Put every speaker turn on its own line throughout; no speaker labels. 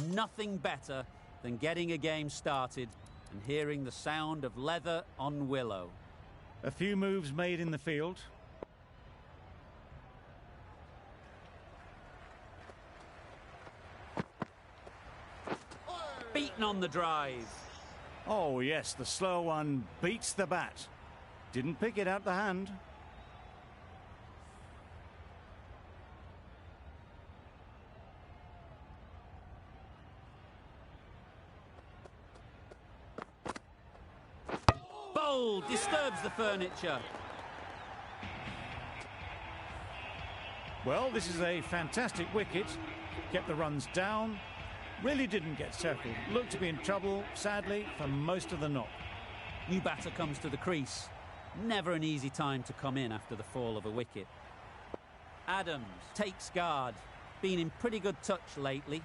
Nothing better than getting a game started and hearing the sound of leather on willow.
A few moves made in the field.
Beaten on the drive.
Oh yes, the slow one beats the bat. Didn't pick it out the hand.
Bowl disturbs the furniture.
Well, this is a fantastic wicket. Kept the runs down. Really didn't get settled. Looked to be in trouble, sadly, for most of the knock.
New batter comes to the crease. Never an easy time to come in after the fall of a wicket. Adams takes guard. Been in pretty good touch lately.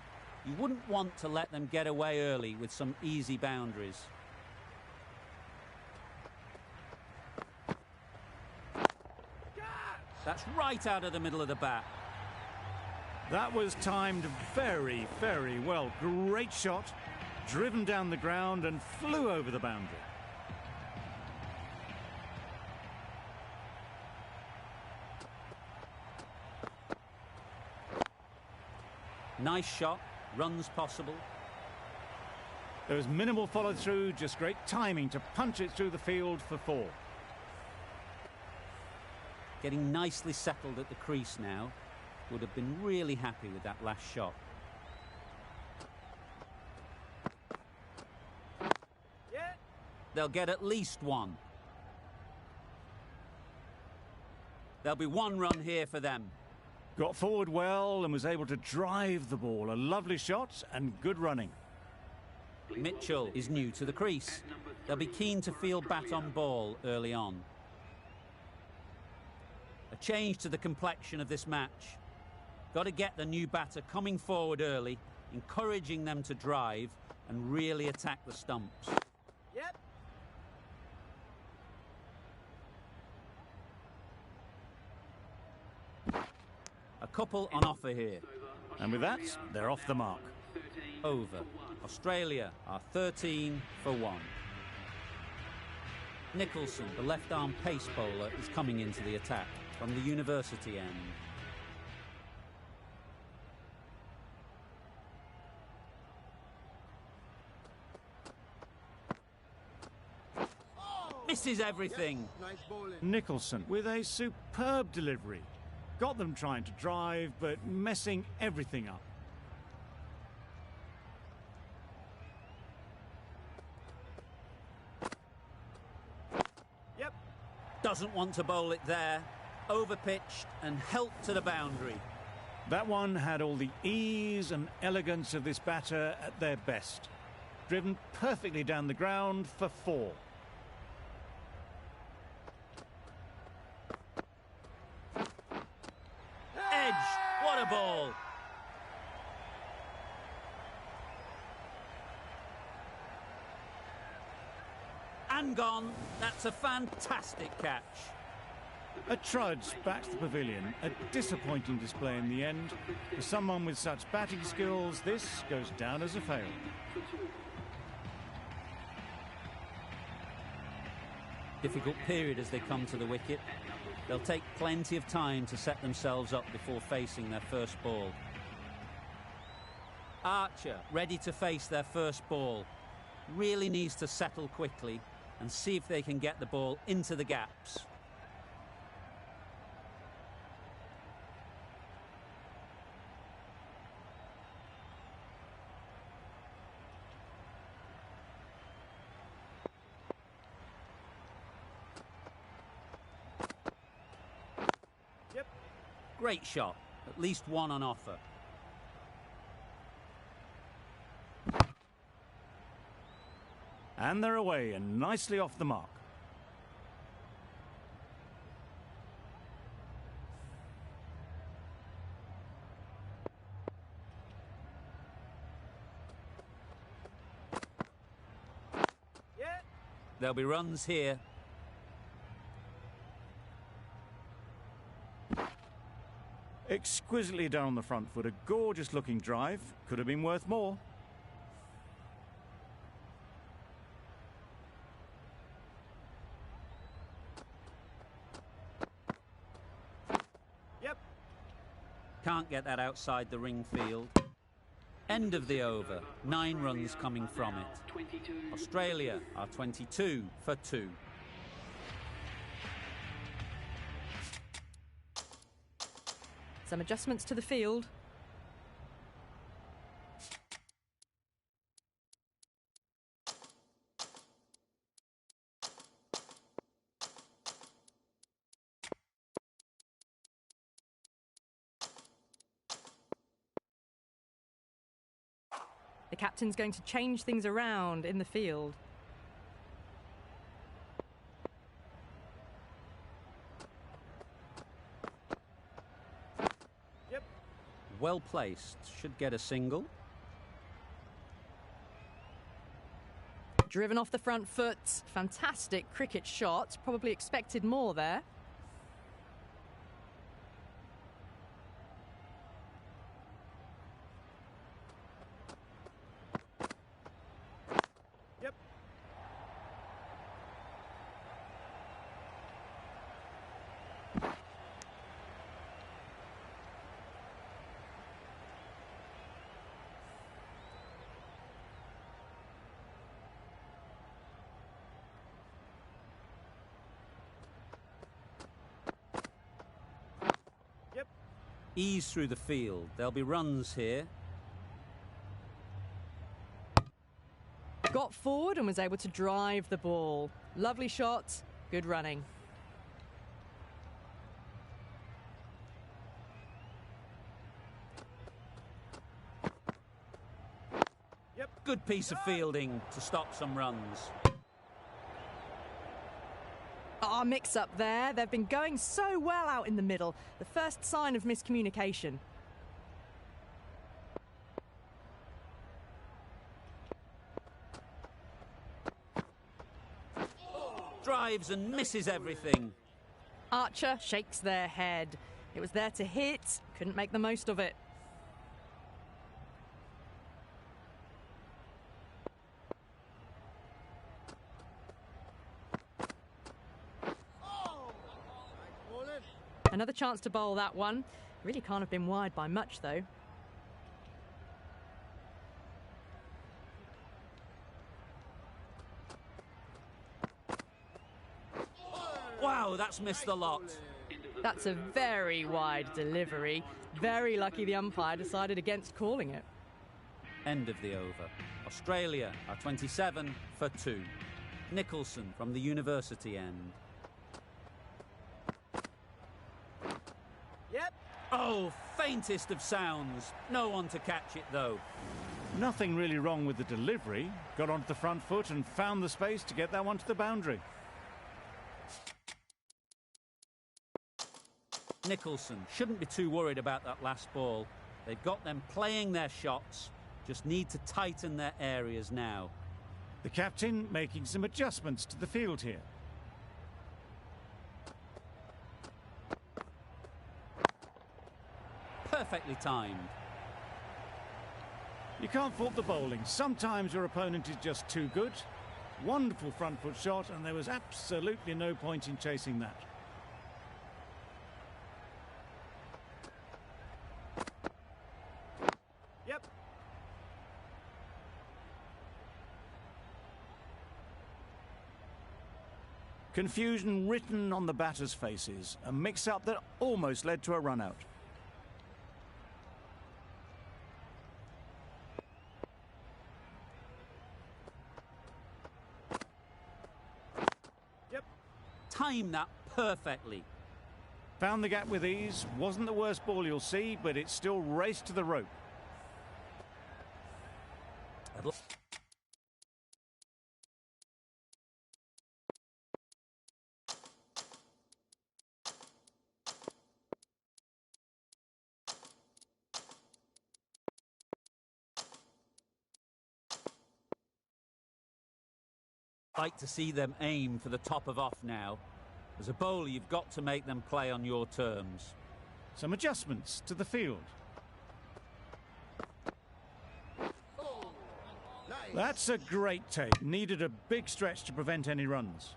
You wouldn't want to let them get away early with some easy boundaries. That's right out of the middle of the bat.
That was timed very, very well. Great shot, driven down the ground and flew over the boundary.
Nice shot, runs possible.
There was minimal follow-through, just great timing to punch it through the field for 4.
Getting nicely settled at the crease now. Would have been really happy with that last shot. Yeah. They'll get at least one. There'll be one run here for them.
Got forward well and was able to drive the ball. A lovely shot and good running.
Mitchell is new to the crease. They'll be keen to field bat on ball early on. A change to the complexion of this match. Got to get the new batter coming forward early, encouraging them to drive and really attack the stumps. Yep. A couple on offer here.
And with that, they're off the mark.
Over. Australia are 13 for 1. Nicholson, the left-arm pace bowler, is coming into the attack from the university end. Misses everything.
Nicholson with a superb delivery. Got them trying to drive, but messing everything up.
Yep. Doesn't want to bowl it there. Overpitched and helped to the boundary.
That one had all the ease and elegance of this batter at their best. Driven perfectly down the ground for 4.
What a ball! And gone. That's a fantastic catch.
A trudge back to the pavilion. A disappointing display in the end. For someone with such batting skills, this goes down as a fail.
Difficult period as they come to the wicket. They'll take plenty of time to set themselves up before facing their first ball. Archer, ready to face their first ball. Really needs to settle quickly and see if they can get the ball into the gaps. Yep. Great shot. At least one on offer.
And they're away and nicely off the mark.
Yeah. There'll be runs here.
Exquisitely done on the front foot, a gorgeous looking drive. Could have been worth more.
Yep. Can't get that outside the ring field. End of the over. 9 runs coming from it. Australia are 22 for 2.
Some adjustments to the field. The captain's going to change things around in the field.
Yep. Well placed. Should get a single.
Driven off the front foot. Fantastic cricket shot. Probably expected more there.
Ease through the field. There'll be runs here.
Got forward and was able to drive the ball. Lovely shot, good running.
Yep. Good piece of fielding to stop some runs.
Our mix-up there. They've been going so well out in the middle. The first sign of miscommunication.
Drives and misses everything.
Archer shakes their head. It was there to hit, couldn't make the most of it. Another chance to bowl that one. Really can't have been wide by much, though.
Wow, that's missed a lot.
That's a very wide delivery. Very lucky the umpire decided against calling it.
End of the over. Australia are 27 for 2. Nicholson from the university end. Yep. Oh, faintest of sounds. No one to catch it, though.
Nothing really wrong with the delivery. Got onto the front foot and found the space to get that one to the boundary.
Nicholson shouldn't be too worried about that last ball. They've got them playing their shots. Just need to tighten their areas now.
The captain making some adjustments to the field here.
Perfectly timed.
You can't fault the bowling. Sometimes your opponent is just too good. Wonderful front foot shot, and there was absolutely no point in chasing that.
Yep.
Confusion written on the batters' faces. A mix-up that almost led to a run-out.
Time that perfectly.
Found the gap with ease. Wasn't the worst ball you'll see, but it still raced to the rope.
Like to see them aim for the top of off now. As a bowler, you've got to make them play on your terms.
Some adjustments to the field. That's a great take. Needed a big stretch to prevent any runs.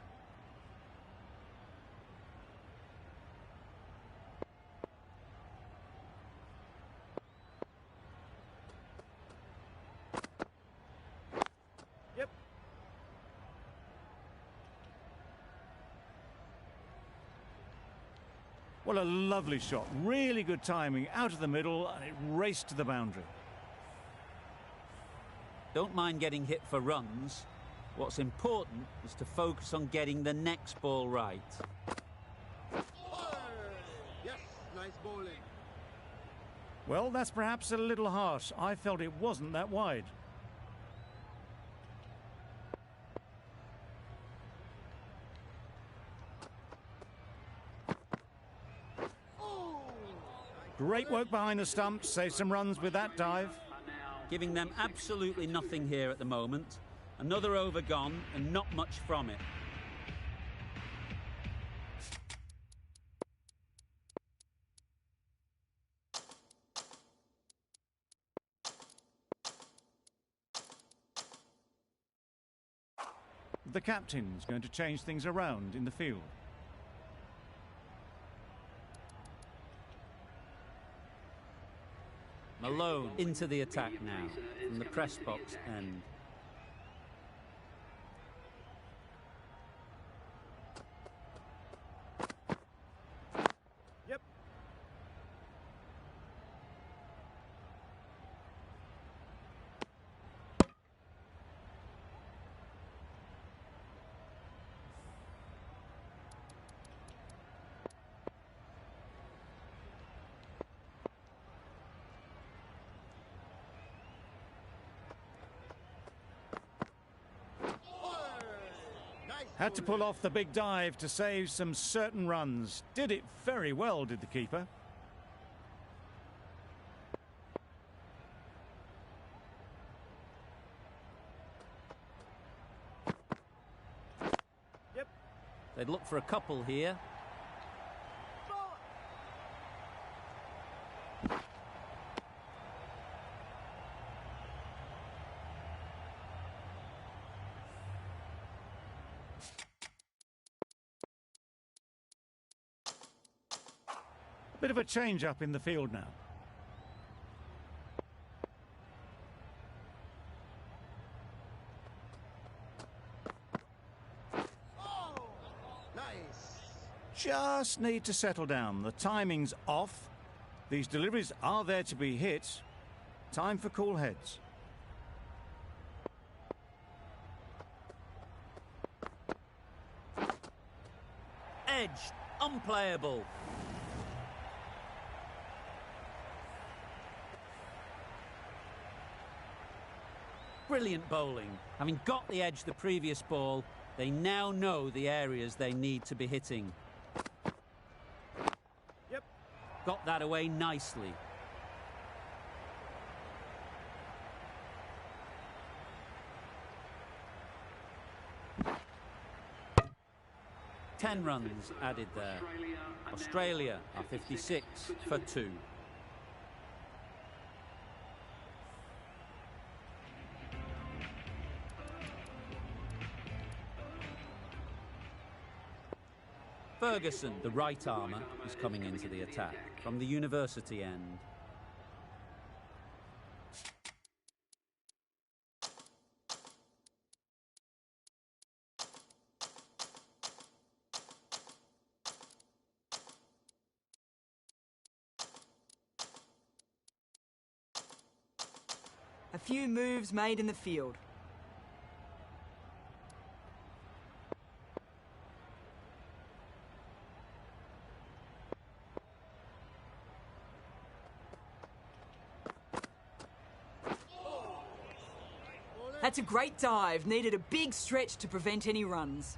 Yep. What a lovely shot. Really good timing. Out of the middle, and it raced to the boundary.
Don't mind getting hit for runs. What's important is to focus on getting the next ball right.
Yes, nice bowling.
Well, that's perhaps a little harsh. I felt it wasn't that wide. Great work behind the stumps. Saved some runs with that dive.
Giving them absolutely nothing here at the moment. Another over gone and not much from it.
The captain's going to change things around in the field.
Malone into the attack now from the press box end.
Yep. Had to pull off the big dive to save some certain runs. Did it very well, did the keeper. Yep.
They'd look for a couple here.
Bit of a change up in the field now.
Oh, nice.
Just need to settle down. The timing's off. These deliveries are there to be hit. Time for cool heads.
Edge, unplayable. Brilliant bowling. Having got the edge the previous ball, they now know the areas they need to be hitting.
Yep.
Got that away nicely. Ten runs added there. Australia are 56 for 2. Ferguson, the right armour, is coming into the attack from the university end.
A few moves made in the field. That's a great dive. Needed a big stretch to prevent any runs.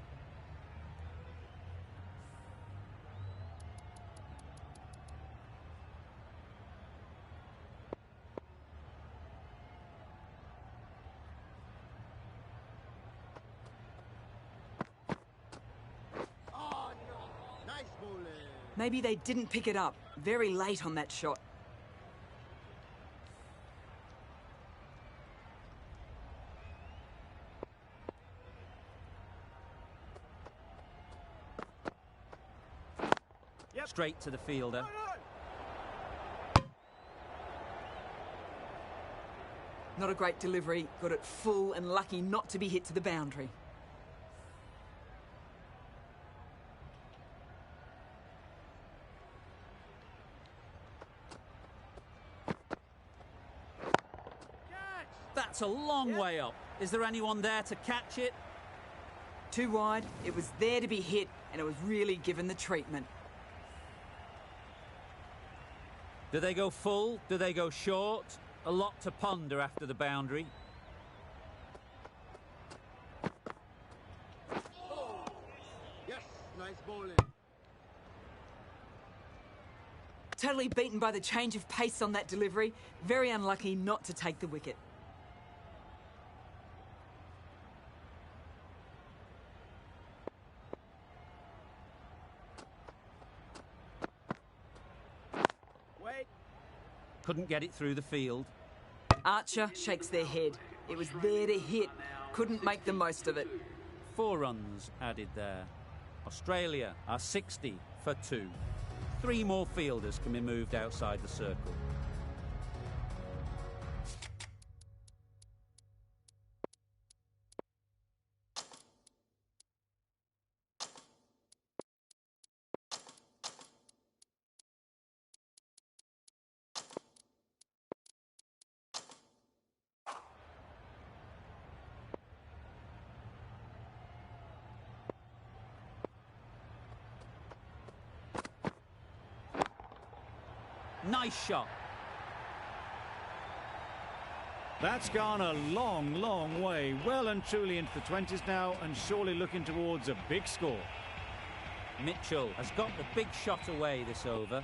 Oh, no. Nice bowling.
Maybe they didn't pick it up. very late on that shot.
Straight to the fielder.
Not a great delivery, got it full and lucky not to be hit to the boundary.
That's a long way up. Is there anyone there to catch it?
Too wide, it was there to be hit, and it was really given the treatment.
Do they go full? Do they go short? A lot to ponder after the boundary.
Yes, nice bowling.
Totally beaten by the change of pace on that delivery. Very unlucky not to take the wicket.
Couldn't get it through the field.
Archer shakes their head. It was there to hit. Couldn't make the most of it.
4 runs added there. Australia are 60 for 2. 3 more fielders can be moved outside the circle. Nice shot.
That's gone a long, long way. Well and truly into the 20s now, and surely looking towards a big score.
Mitchell has got the big shot away this over.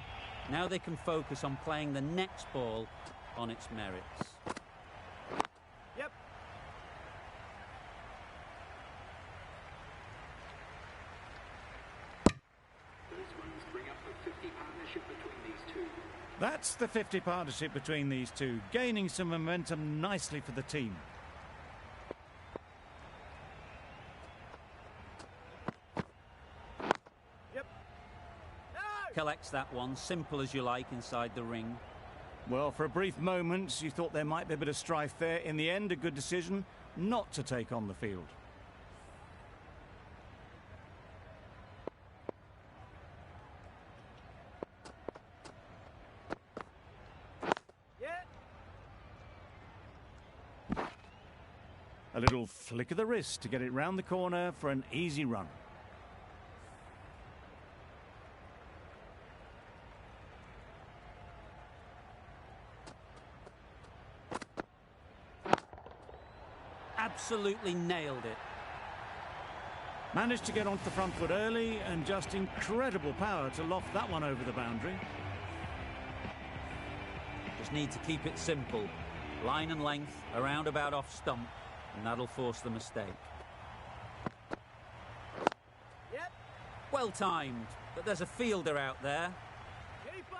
Now they can focus on playing the next ball on its merits.
Yep. That's the 50 partnership between these two, gaining some momentum nicely for the team. Yep.
Collects that one, simple as you like, inside the ring.
Well, for a brief moment, you thought there might be a bit of strife there. In the end, a good decision not to take on the field. A little flick of the wrist to get it round the corner for an easy run.
Absolutely nailed it.
Managed to get onto the front foot early, and just incredible power to loft that one over the boundary.
Just need to keep it simple. Line and length, around about off stump, and that'll force the mistake.
Yep.
Well timed, but there's a fielder out there.
Keeper.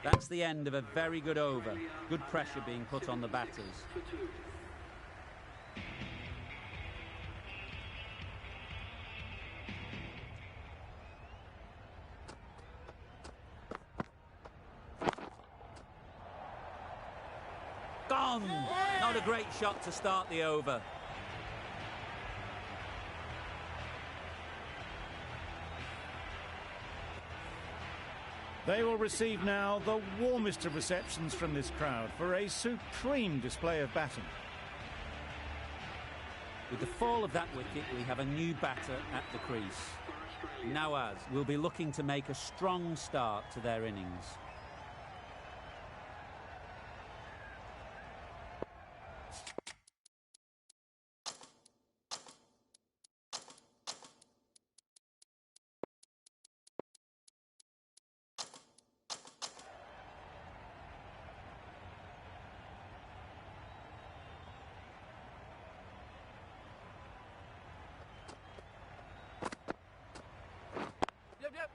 That's the end of a very good over. Good pressure being put on the batters. Gone! Not a great shot to start the over.
They will receive now the warmest of receptions from this crowd for a supreme display of batting.
With the fall of that wicket, we have a new batter at the crease. Nawaz will be looking to make a strong start to their innings.
Yep.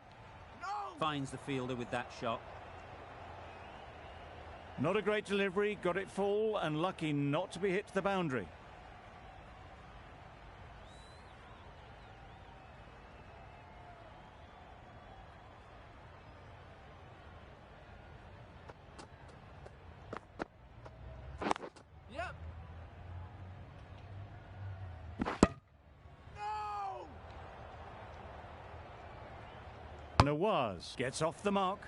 No!
Finds the fielder with that shot.
Not a great delivery, got it full and lucky not to be hit to the boundary.
Yep. No!
Nawaz gets off the mark.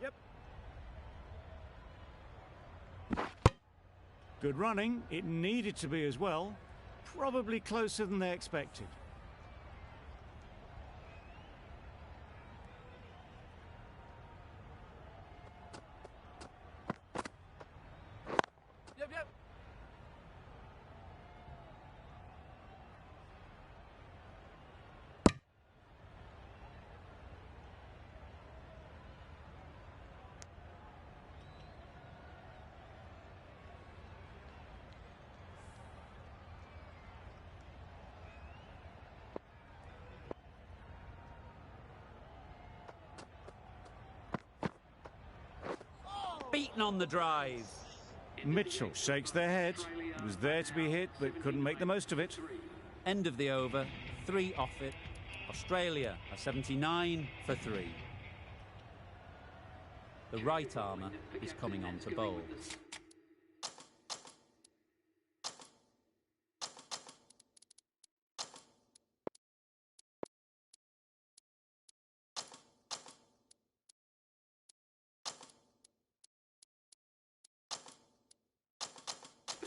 Yep.
Good running, it needed to be as well. Probably closer than they expected.
Yep, yep.
Beaten on the drive.
Mitchell shakes their head. It was there to be hit, but couldn't make the most of it.
End of the over. 3 off it. Australia are 79 for 3. The right armour is coming on to bowl.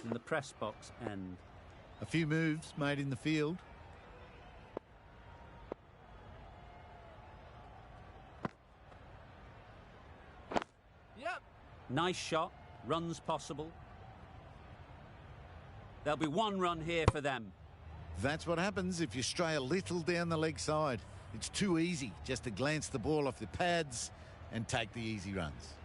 And the press box end.
A few moves made in the field.
Yep.
Nice shot. Runs possible. There'll be 1 run here for them.
That's what happens if you stray a little down the leg side. It's too easy just to glance the ball off the pads and take the easy runs.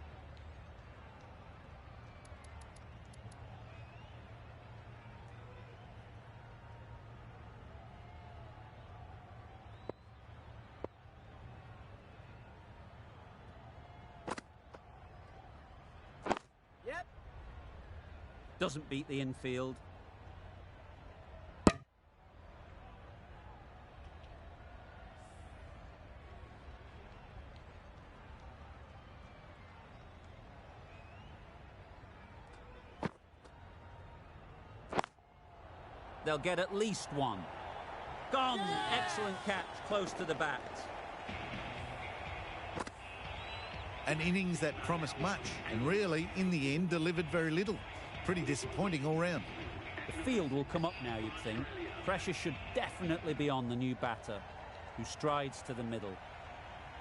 Yep.
Doesn't beat the infield. They'll get at least 1. Gone! Excellent catch, close to the bat.
An innings that promised much and really, in the end, delivered very little. Pretty disappointing all round.
The field will come up now, you'd think. Pressure should definitely be on the new batter, who strides to the middle.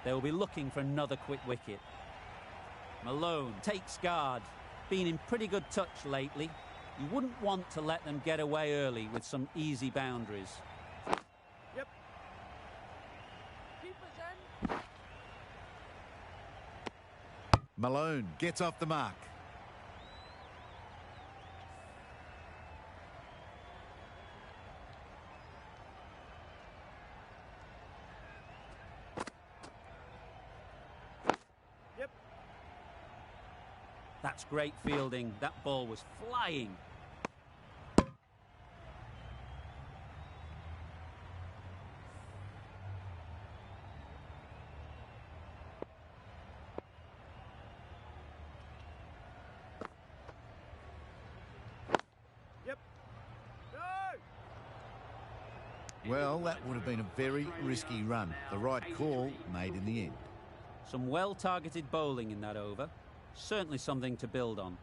They will be looking for another quick wicket. Malone takes guard. Been in pretty good touch lately. You wouldn't want to let them get away early with some easy boundaries.
Yep. Keepers in.
Malone gets off the mark.
Yep.
That's great fielding. That ball was flying.
Yep. No!
Well, that would have been a very risky run. The right call made in the end.
Some well-targeted bowling in that over. Certainly something to build on.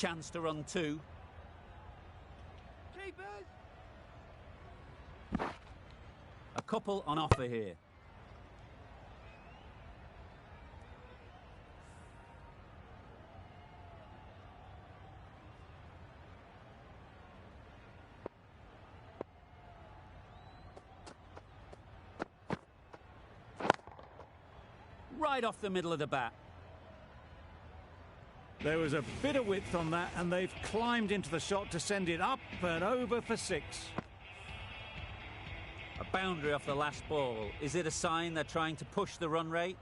chance to run two.
Keepers!
A couple on offer here. Right off the middle of the bat.
There was a bit of width on that, and they've climbed into the shot to send it up and over for 6.
A boundary off the last ball. Is it a sign they're trying to push the run rate?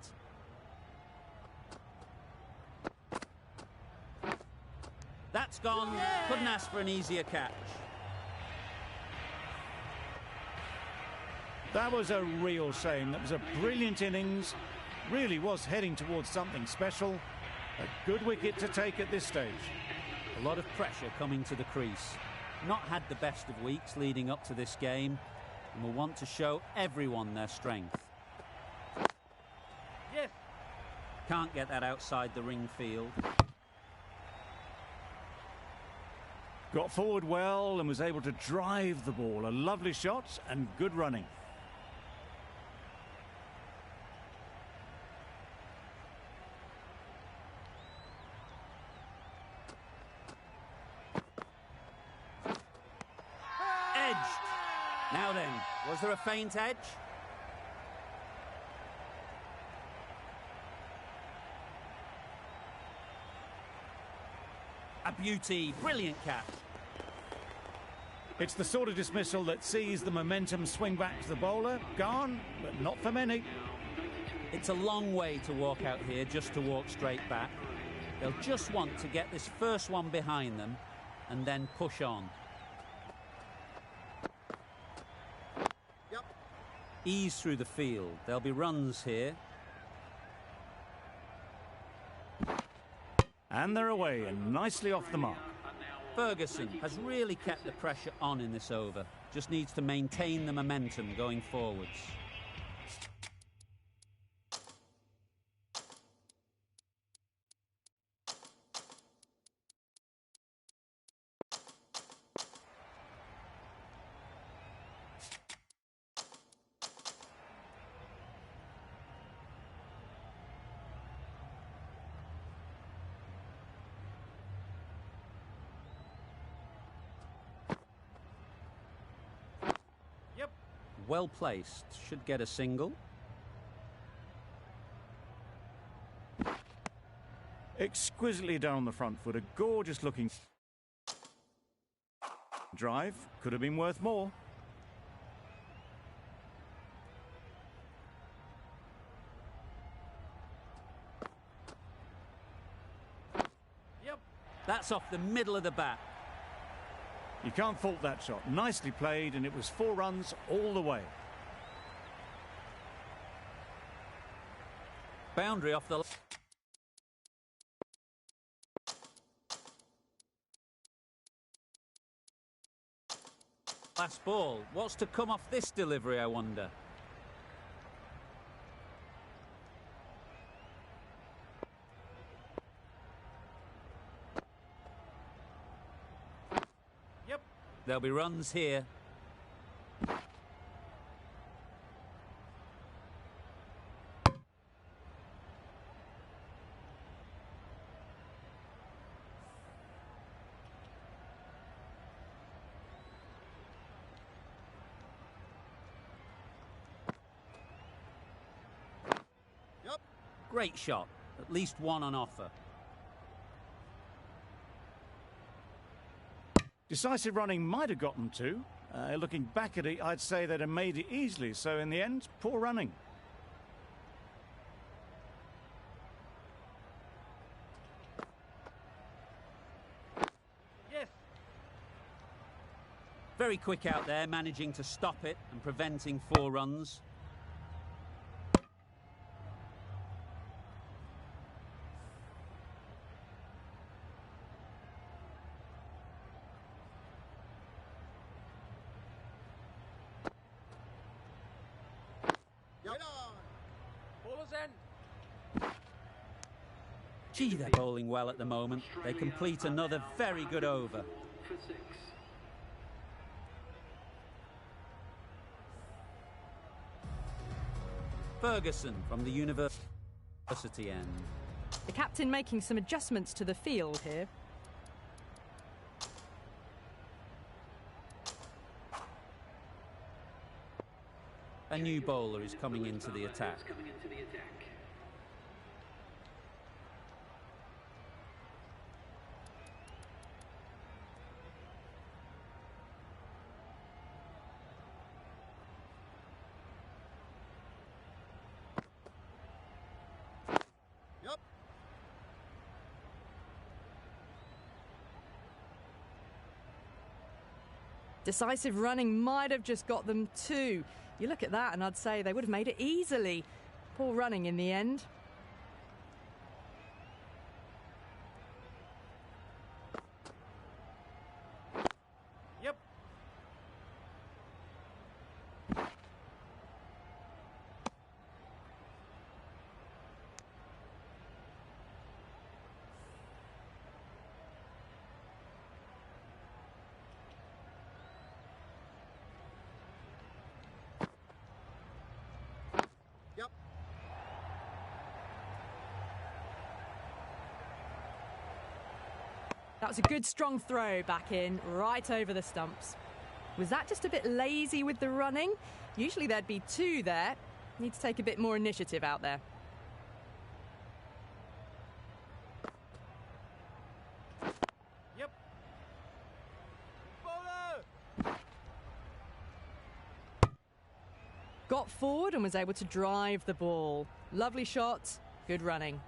That's gone. Couldn't ask for an easier catch.
That was a real shame. That was a brilliant innings. Really was heading towards something special. A good wicket to take at this stage.
A lot of pressure coming to the crease. Not had the best of weeks leading up to this game, and will want to show everyone their strength.
Yes.
Can't get that outside the ring field.
Got forward well and was able to drive the ball. A lovely shot and good running.
Edged. Now then, was there a faint edge? A beauty, brilliant catch.
It's the sort of dismissal that sees the momentum swing back to the bowler. Gone, but not for many.
It's a long way to walk out here just to walk straight back. They'll just want to get this first one behind them and then push on.
Yep.
Ease through the field. There'll be runs here.
And they're away and nicely off the mark.
Ferguson has really kept the pressure on in this over. Just needs to maintain the momentum going forwards.
Yep.
Well placed. Should get a single.
Exquisitely down on the front foot. A gorgeous looking drive. Could have been worth more.
Yep.
That's off the middle of the bat.
You can't fault that shot. Nicely played, and it was 4 runs all the way.
Boundary off the... last ball. What's to come off this delivery, I wonder?
Yep.
There'll be runs here.
Yep.
Great shot. At least one on offer.
Decisive running might have gotten 2. Looking back at it, I'd say they'd have made it easily. So in the end, poor running.
Yes.
Very quick out there, managing to stop it and preventing 4 runs.
Yep. Ballers end.
Gee, they're bowling well at the moment. They complete another very good over. Ferguson from the university end.
The captain making some adjustments to the field here.
A new bowler is coming into the attack.
Yep.
Decisive running might have just got them two. You look at that and I'd say they would have made it easily. Poor running in the end.
Yep.
Yep.
That was a good strong throw back in, right over the stumps. Was that just a bit lazy with the running? Usually there'd be two there. Need to take a bit more initiative out there.
Yep.
Got forward and was able to drive the ball. Lovely shot, good running.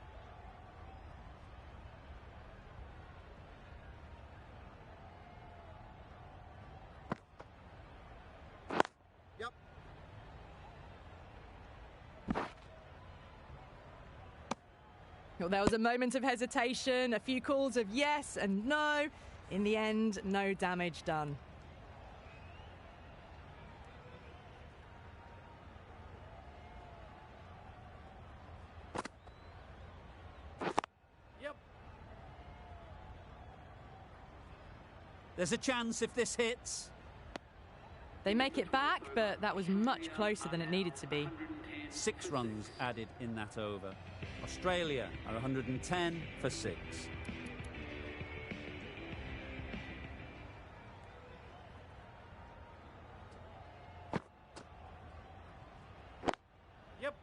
Yep.
Well, there was a moment of hesitation, a few calls of yes and no. In the end, no damage done.
Yep.
There's a chance if this hits.
They make it back, but that was much closer than it needed to be.
6 runs added in that over. Australia are 110 for 6.
Yep.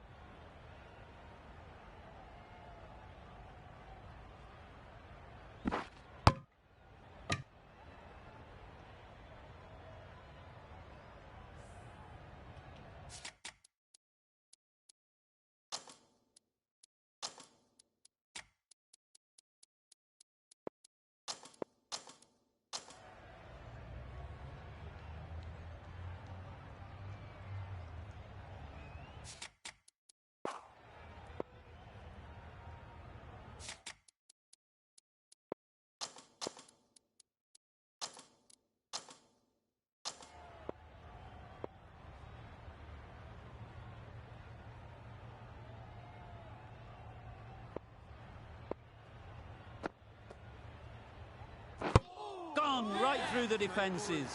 Gone right through the defences.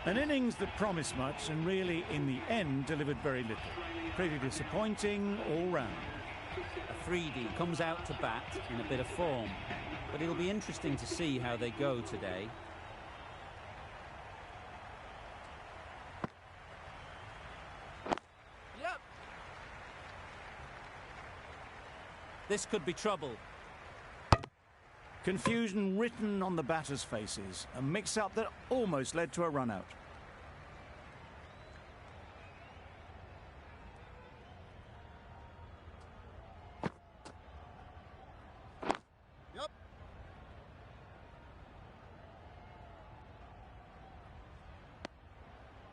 An innings that promised much and really, in the end, delivered very little. Pretty disappointing all round.
Afridi comes out to bat in a bit of form, but it'll be interesting to see how they go today.
Yep.
This could be trouble.
Confusion written on the batters' faces. A mix-up that almost led to a run-out.
Yep.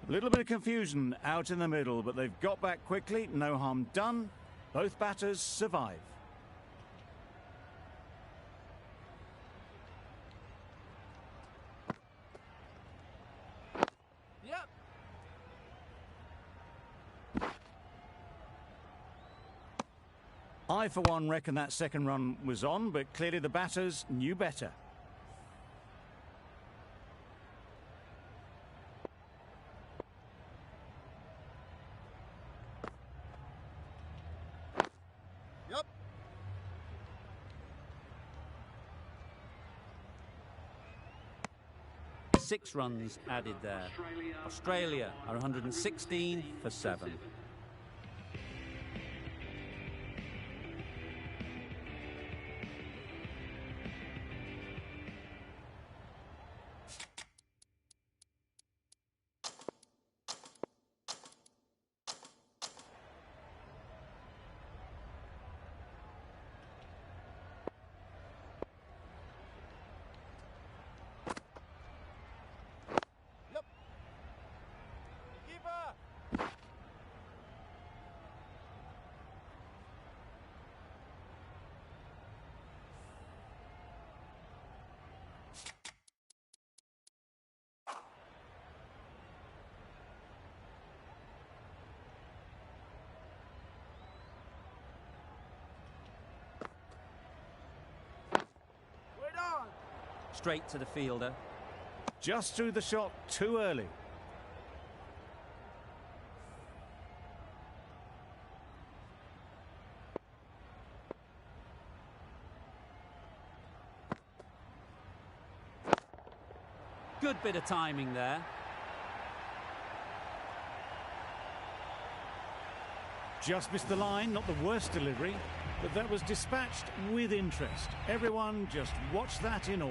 A little bit of confusion out in the middle, but they've got back quickly. No harm done. Both batters survive.
Yep.
I, for one, reckon that second run was on, but clearly the batters knew better.
Yep.
Six runs added there. Australia are 116 for 7. Straight to the fielder.
Just threw the shot too early.
Good bit of timing there.
Just missed the line, not the worst delivery, but that was dispatched with interest. Everyone just watched that in awe.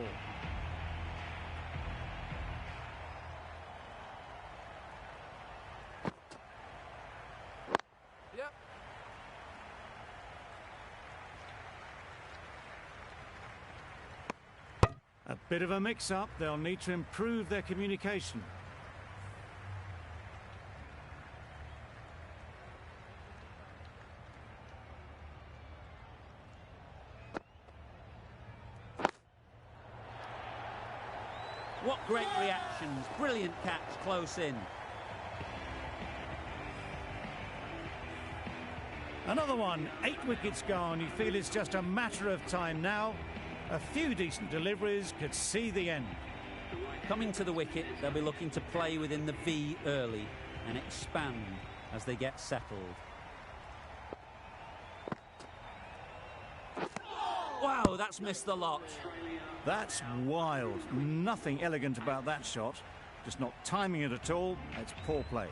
A bit of a mix-up. They'll need to improve their communication.
What great reactions. Brilliant catch close in.
Another one, 8 wickets gone. You feel it's just a matter of time now. A few decent deliveries could see the end.
Coming to the wicket, they'll be looking to play within the V early and expand as they get settled. Wow, that's missed the lot.
That's wild. Nothing elegant about that shot. Just not timing it at all. It's poor play.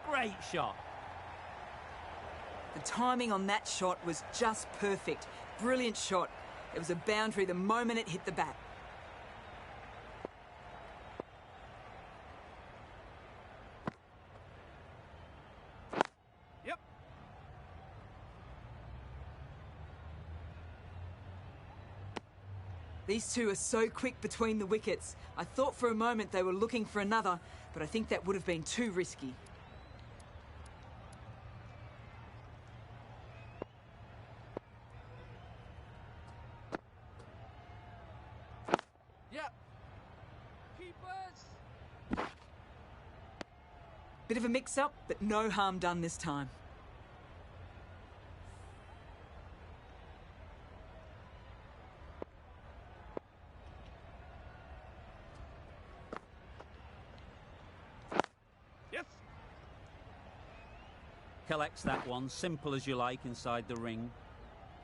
Great shot.
The timing on that shot was just perfect. Brilliant shot. It was a boundary the moment it hit the bat.
Yep.
These two are so quick between the wickets. I thought for a moment they were looking for another, but I think that would have been too risky. Bit of a mix-up, but no harm done this time.
Yes.
Collects that one, simple as you like, inside the ring.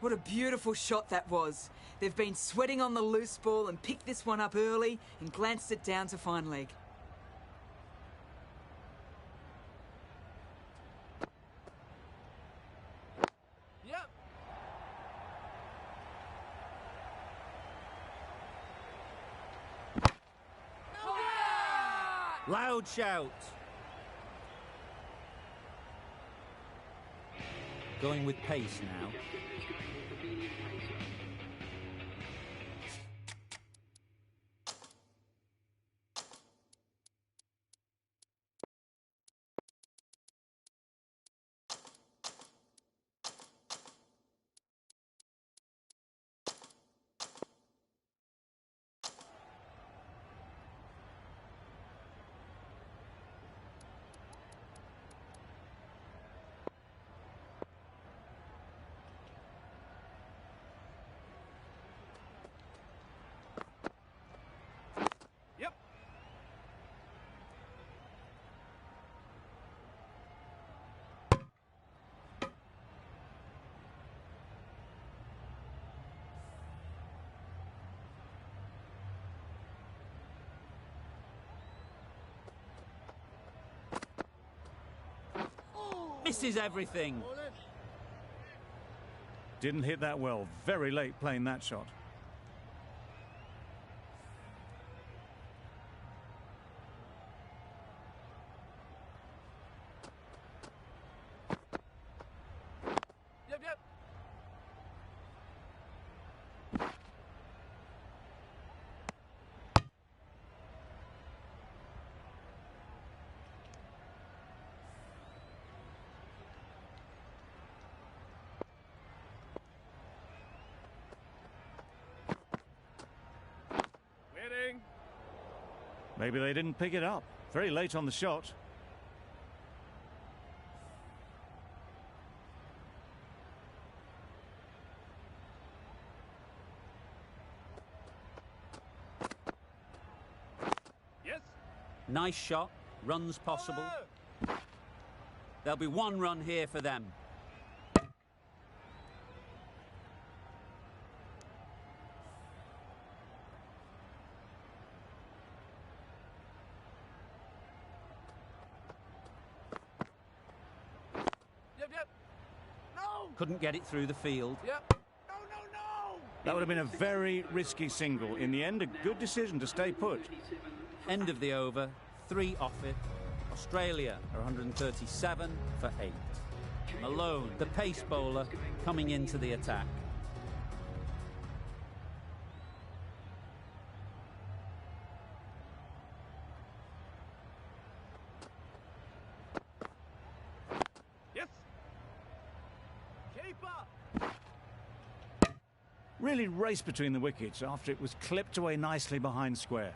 What a beautiful shot that was. They've been sweating on the loose ball and picked this one up early and glanced it down to fine leg.
Loud shout. Going with pace now. Misses everything.
Didn't hit that well. Very late playing that shot.
Yep.
Maybe they didn't pick it up. Very late on the shot.
Yes.
Nice shot. Runs possible. There'll be one run here for them.
Yep. No.
Couldn't get it through the field.
Yep. No.
That would have been a very risky single. In the end, a good decision to stay put.
End of the over. 3 off it. Australia are 137 for 8. Malone, the pace bowler, coming into the attack.
Yes. Keeper.
Really raced between the wickets after it was clipped away nicely behind square.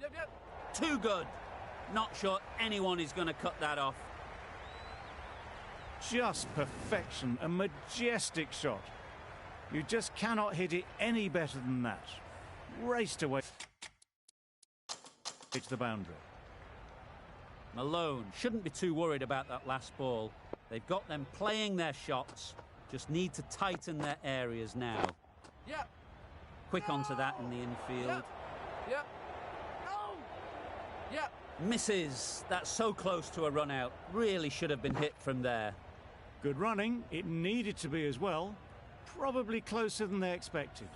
Yep.
Too good. Not sure anyone is going to cut that off.
Just perfection, a majestic shot. You just cannot hit it any better than that. Raced away to the boundary.
Malone shouldn't be too worried about that last ball. They've got them playing their shots. Just need to tighten their areas now.
Yep.
Quick onto that in the infield.
Yep. No. Yep.
Misses. That's so close to a run out. Really should have been hit from there.
Good running. It needed to be as well. Probably closer than they expected.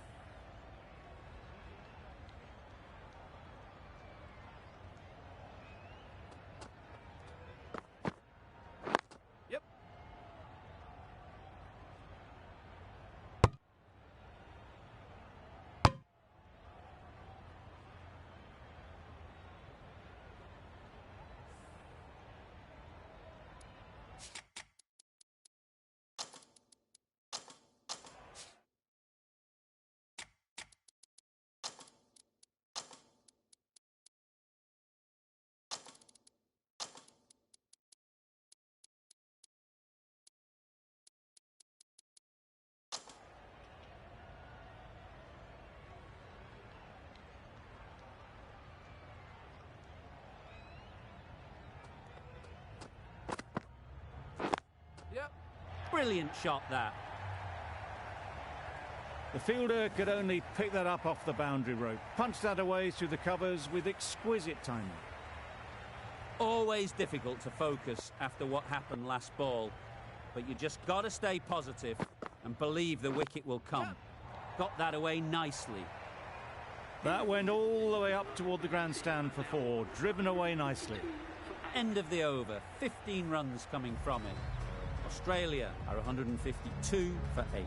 Yep.
Brilliant shot, that.
The fielder could only pick that up off the boundary rope. Punched that away through the covers with exquisite timing.
Always difficult to focus after what happened last ball. but you just got to stay positive and believe the wicket will come. Got that away nicely.
That went all the way up toward the grandstand for 4, driven away nicely.
End of the over, 15 runs coming from it. Australia are 152 for 8.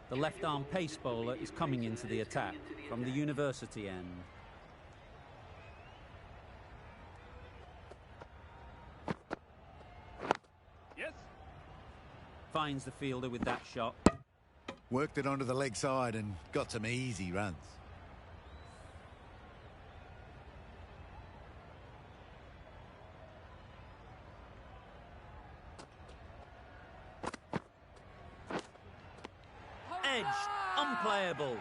The left-arm pace bowler is coming into the attack from the university end.
Yes.
Finds the fielder with that shot.
Worked it onto the leg side and got some easy runs.
Edge, unplayable.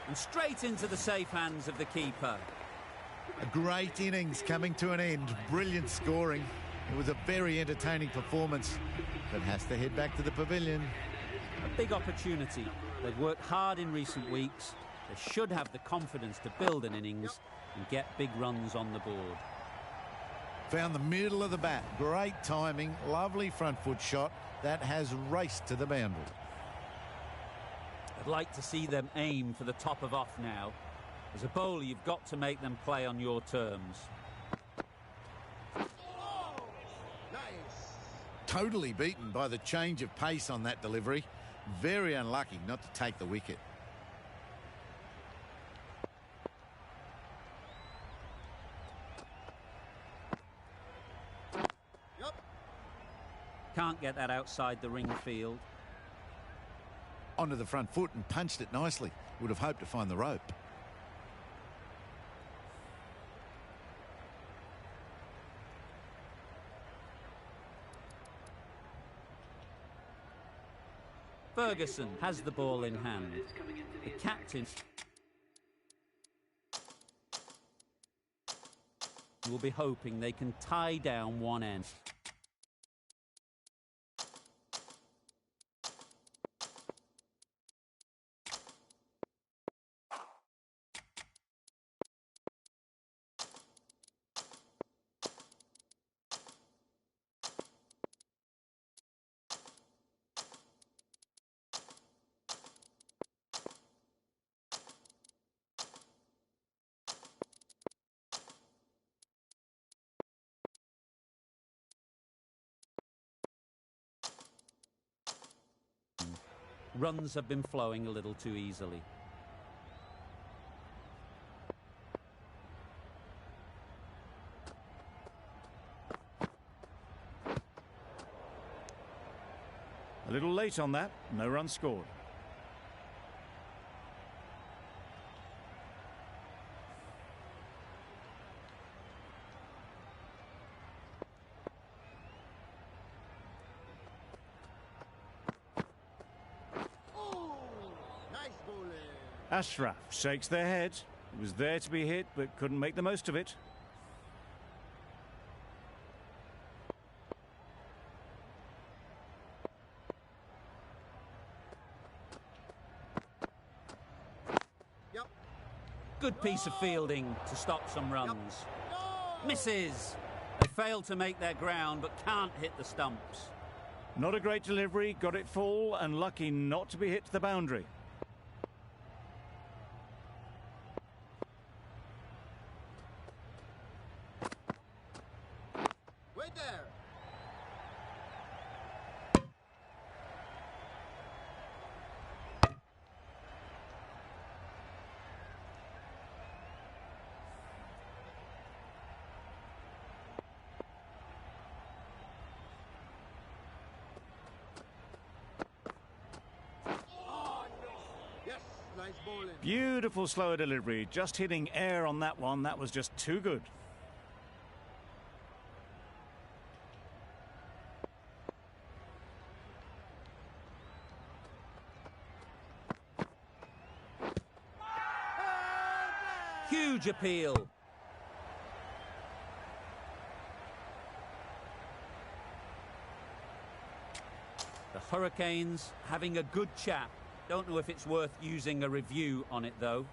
And straight into the safe hands of the keeper.
A great innings coming to an end. Brilliant scoring. It was a very entertaining performance, but has to head back to the pavilion.
A big opportunity. They've worked hard in recent weeks. They should have the confidence to build an innings and get big runs on the board.
Found the middle of the bat. Great timing. Lovely front foot shot. That has raced to the boundary.
I'd like to see them aim for the top of off now. As a bowler, you've got to make them play on your terms.
Totally beaten by the change of pace on that delivery. Very unlucky not to take the wicket.
Can't get that outside the ring field.
Onto the front foot and punched it nicely. Would have hoped to find the rope.
Ferguson has the ball in hand. The captain will be hoping they can tie down one end. Runs have been flowing a little too easily.
A little late on that. No run scored. Ashraf shakes their head. It was there to be hit, but couldn't make the most of it.
Good piece of fielding to stop some runs. Misses. They failed to make their ground, but can't hit the stumps.
Not a great delivery, got it full and lucky not to be hit to the boundary.
Wait there. Nice bowling.
Beautiful slower delivery, just hitting air on that one. That was just too good.
Huge appeal. Hurricanes having a good chat. Don't know if it's worth using a review on it, though.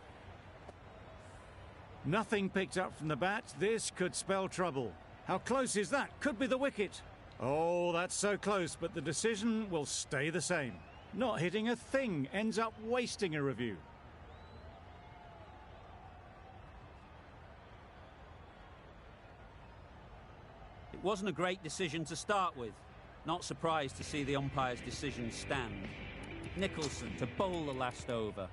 Nothing picked up from the bat. This could spell trouble. How close is that? Could be the wicket. Oh, that's so close, but the decision will stay the same. Not hitting a thing ends up wasting a review.
It wasn't a great decision to start with. Not surprised to see the umpire's decision stand. Nicholson to bowl the last over.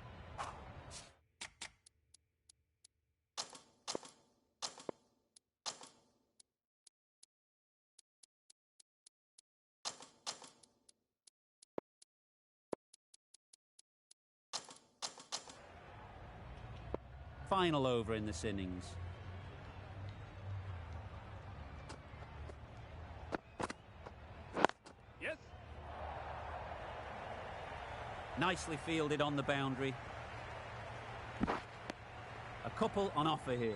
Final over in this innings.
Yes.
Nicely fielded on the boundary. A couple on offer here.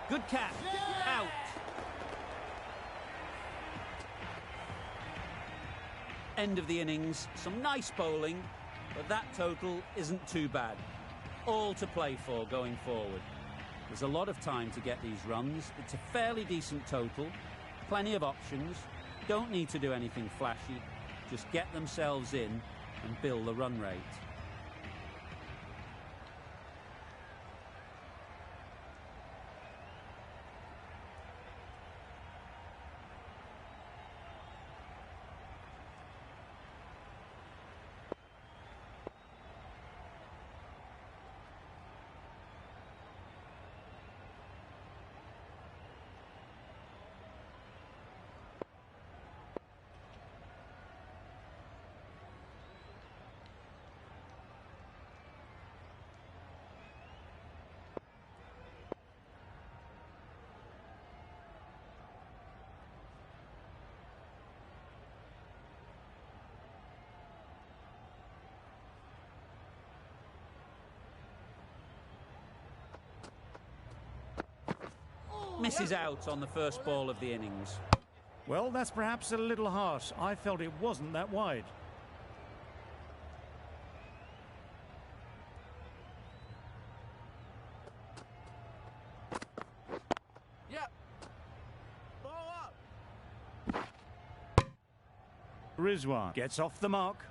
Good catch. Out. End of the innings. Some nice bowling, but that total isn't too bad. All to play for going forward. There's a lot of time to get these runs. It's a fairly decent total. Plenty of options. Don't need to do anything flashy. Just get themselves in and build the run rate. Misses out on the first ball of the innings.
Well, that's perhaps a little harsh. I felt it wasn't that wide.
Yeah. Ball up.
Rizwan gets off the mark.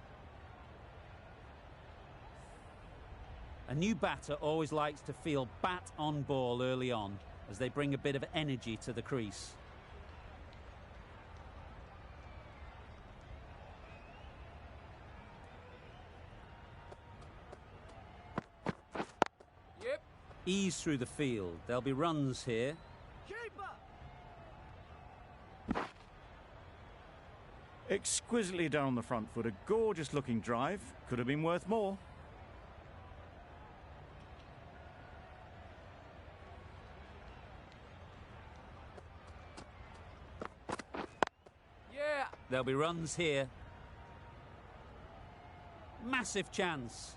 A new batter always likes to feel bat on ball early on, as they bring a bit of energy to the crease.
Yep.
Ease through the field. There'll be runs here.
Keeper.
Exquisitely done on the front foot. A gorgeous looking drive. Could have been worth more.
Yeah.
There'll be runs here. Massive chance.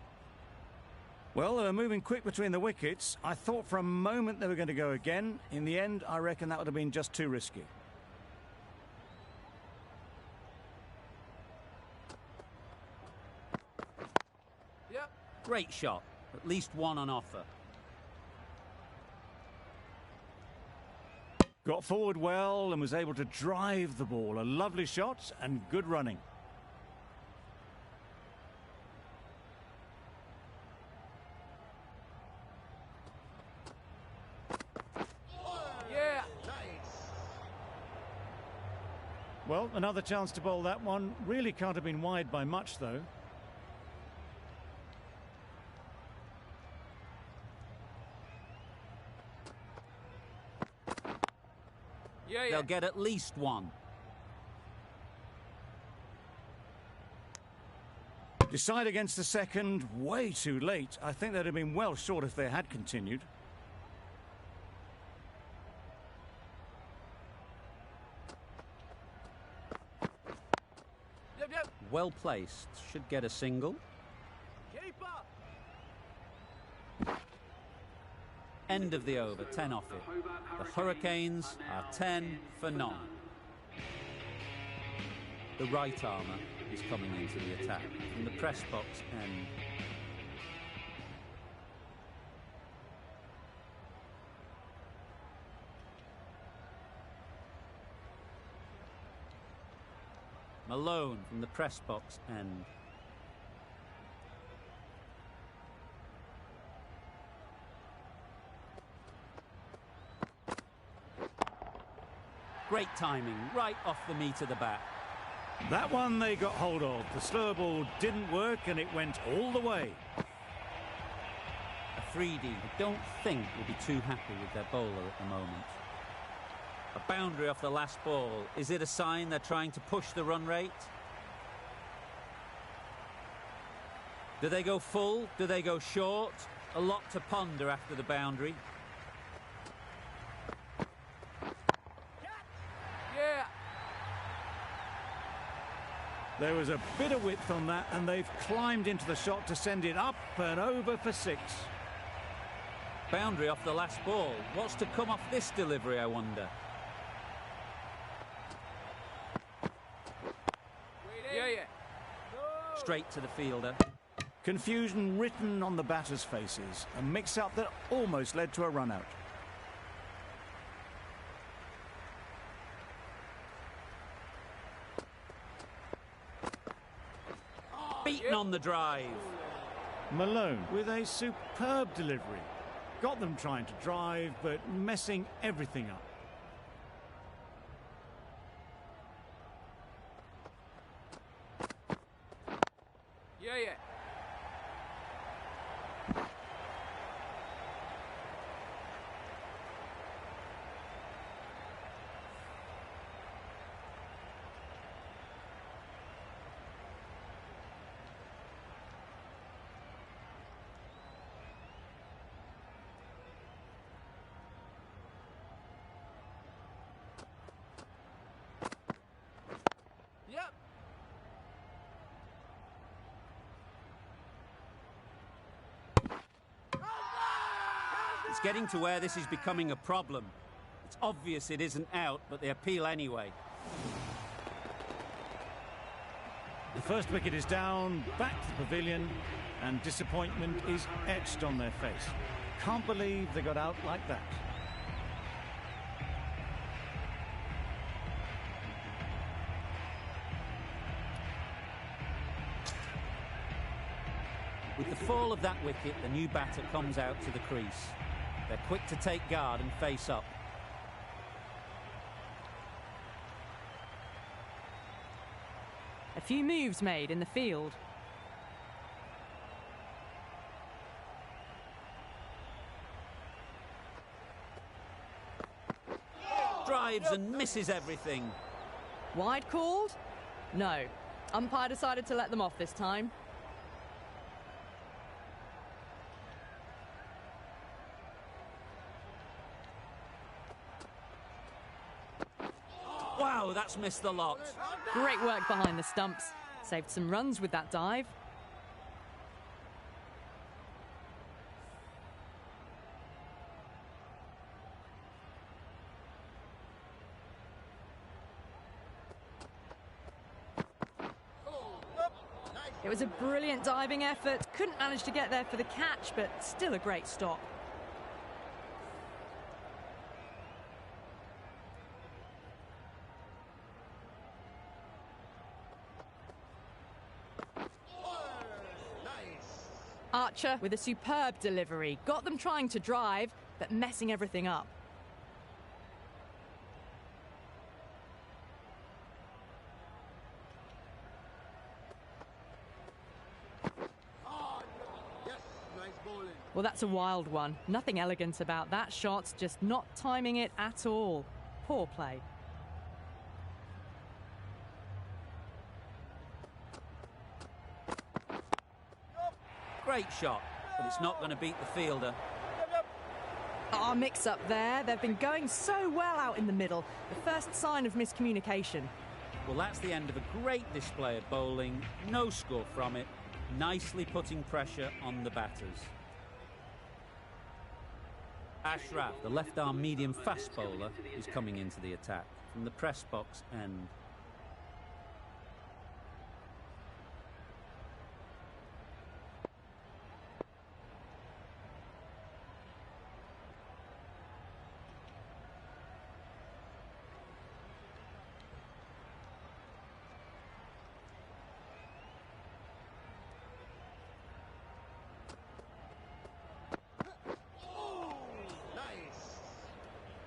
Well, they were moving quick between the wickets. I thought for a moment they were going to go again. In the end, I reckon that would have been just too risky.
Yep.
Great shot. At least one on offer.
Got forward well and was able to drive the ball. A lovely shot and good running.
Yeah.
Well, another chance to bowl that one. Really can't have been wide by much, though.
Yeah.
They'll get at least one.
Decide against the second, way too late. I think they'd have been well short if they had continued.
Yep. Yep.
well placed, should get a single. End of the over, 10 off it. The Hurricanes are 10 for none. The right armour is coming into the attack from the press box end. Malone from the press box end. Great timing, right off the meat of the bat.
That one they got hold of. The slower ball didn't work and it went all the way.
Afridi, I don't think, will be too happy with their bowler at the moment. A boundary off the last ball. Is it a sign they're trying to push the run rate? Do they go full? Do they go short? A lot to ponder after the boundary.
Yeah.
There was a bit of width on that and they've climbed into the shot to send it up and over for 6.
Boundary off the last ball. What's to come off this delivery, I wonder?
Yeah.
Straight to the fielder.
Confusion written on the batters' faces. A mix-up that almost led to a run-out.
Beaten on the drive.
Malone with a superb delivery. Got them trying to drive, but messing everything up.
Yeah. Yep.
It's getting to where this is becoming a problem. It's obvious it isn't out, but they appeal anyway.
The first wicket is down, back to the pavilion, and disappointment is etched on their face. Can't believe they got out like that.
With the fall of that wicket, the new batter comes out to the crease. They're quick to take guard and face up.
A few moves made in the field.
Drives and misses everything.
Wide called? No. Umpire decided to let them off this time.
Wow, that's missed the lot.
Great work behind the stumps. Saved some runs with that dive. It was a brilliant diving effort. Couldn't manage to get there for the catch, but still a great stop. Archer with a superb delivery. Got them trying to drive, but messing everything up. Well, that's a wild one. Nothing elegant about that shot, just not timing it at all. Poor play.
Great shot, but it's not going to beat the fielder.
Mix up there. They've been going so well out in the middle. The first sign of miscommunication.
Well, that's the end of a great display of bowling. No score from it. Nicely putting pressure on the batters. Ashraf, the left-arm medium fast bowler, is coming into the attack from the press box end.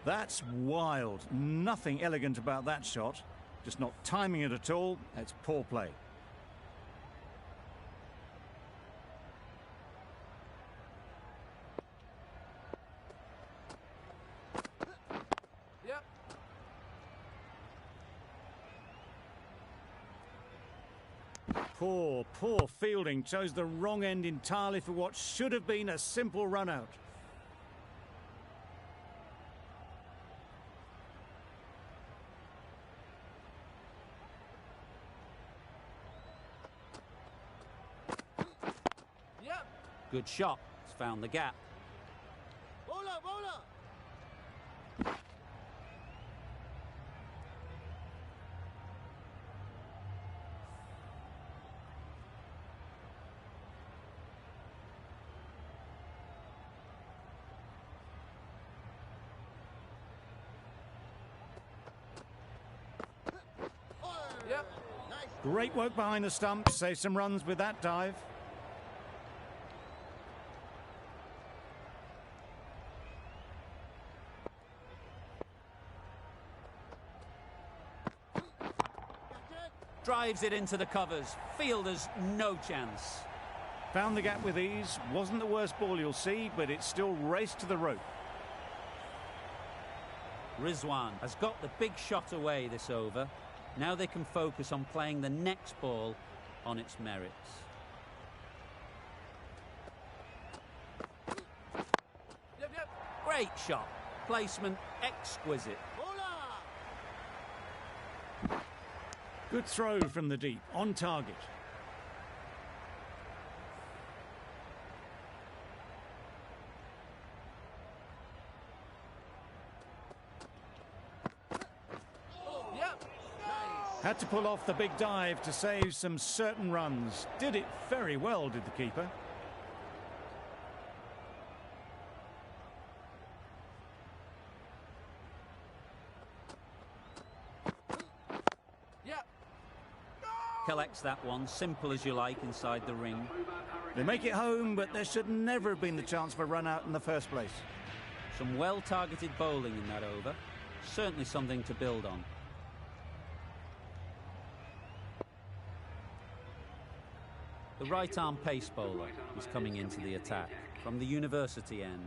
That's wild. Nothing elegant about that shot. Just not timing it at all. It's poor play.
Yep.
Poor fielding. Chose the wrong end entirely for what should have been a simple run out.
Yep.
Good shot. It's found the gap.
Bowler, bowler. Yep.
Great work behind the stumps. Save some runs with that dive.
Drives it into the covers. Fielders, no chance.
Found the gap with ease. Wasn't the worst ball you'll see, but it still raced to the rope.
Rizwan has got the big shot away this over. Now they can focus on playing the next ball on its merits.
Yep, yep.
Great shot. Placement exquisite.
Bowler.
Good throw from the deep, on target.
Yep.
Had to pull off the big dive to save some certain runs. Did it very well, did the keeper.
Yep.
Collects that one, simple as you like, inside the ring.
They make it home, but there should never have been the chance for a run out in the first place.
Some well-targeted bowling in that over. Certainly something to build on. The right-arm pace bowler is coming into the attack from the university end.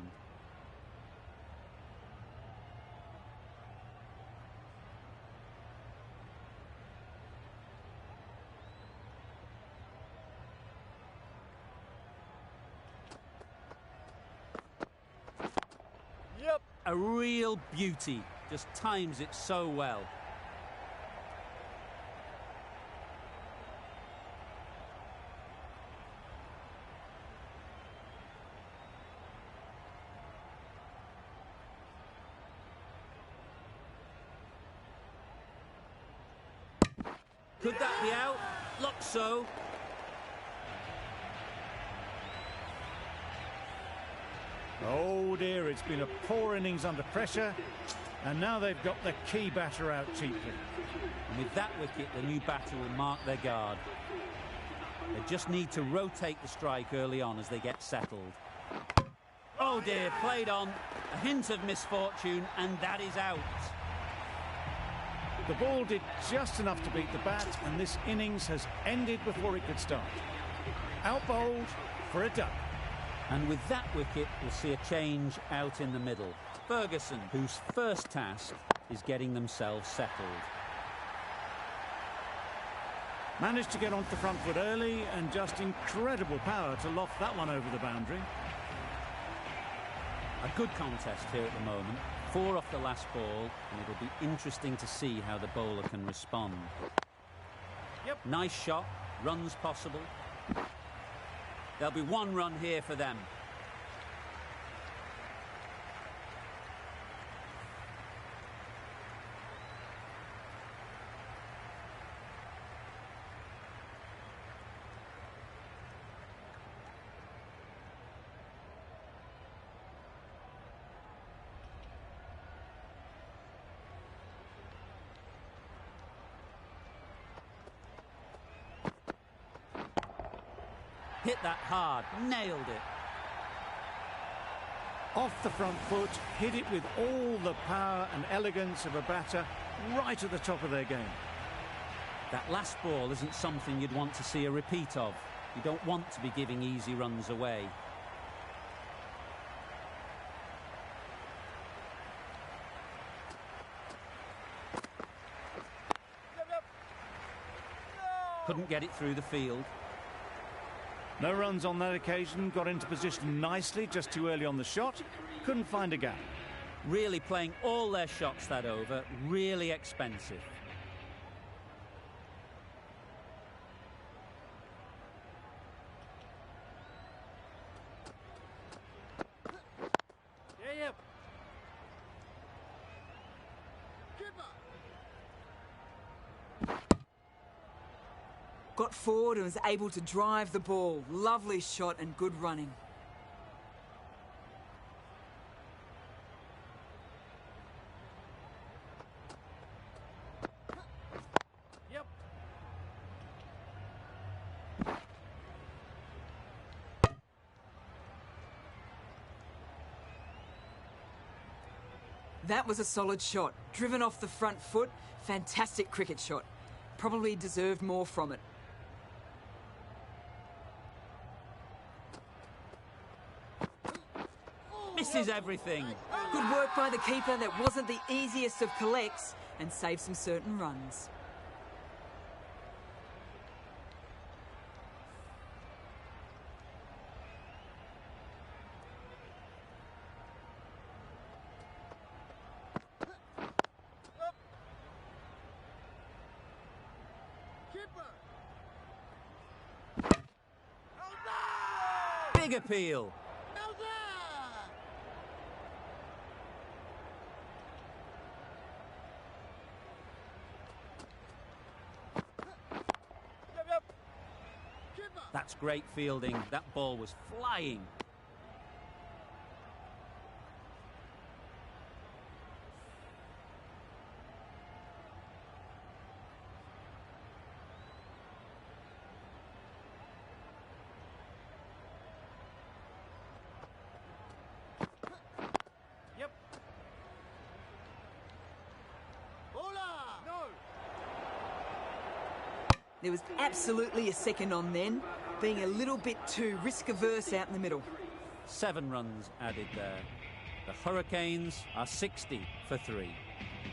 Yep.
A real beauty. Just times it so well. Could that be out? Looks so.
Oh dear, it's been a poor innings under pressure, and now they've got the key batter out cheaply.
And with that wicket, the new batter will mark their guard. They just need to rotate the strike early on as they get settled. Oh dear, played on. A hint of misfortune, and that is out.
The ball did just enough to beat the bat, and this innings has ended before it could start. Out bowled for a duck.
And with that wicket, we'll see a change out in the middle. Ferguson, whose first task is getting themselves settled.
Managed to get onto the front foot early, and just incredible power to loft that one over the boundary.
A good contest here at the moment. 4 off the last ball, and it'll be interesting to see how the bowler can respond.
Yep.
Nice shot, runs possible. There'll be 1 run here for them. Hit that hard, nailed it.
Off the front foot, hit it with all the power and elegance of a batter, right at the top of their game.
That last ball isn't something you'd want to see a repeat of. You don't want to be giving easy runs away. Couldn't get it through the field.
No runs on that occasion, got into position nicely, just too early on the shot, couldn't find a gap.
Really playing all their shots that over, really expensive.
Yep.
Got forward and was able to drive the ball. Lovely shot and good running.
Yep.
That was a solid shot. Driven off the front foot. Fantastic cricket shot. Probably deserved more from it.
Misses everything.
Good work by the keeper. That wasn't the easiest of collects and saved some certain runs.
Big appeal. That's great fielding. That ball was flying.
Yep. No.
There was absolutely a second on then, being a little bit too risk-averse out in the middle.
7 runs added there. The Hurricanes are 60 for 3.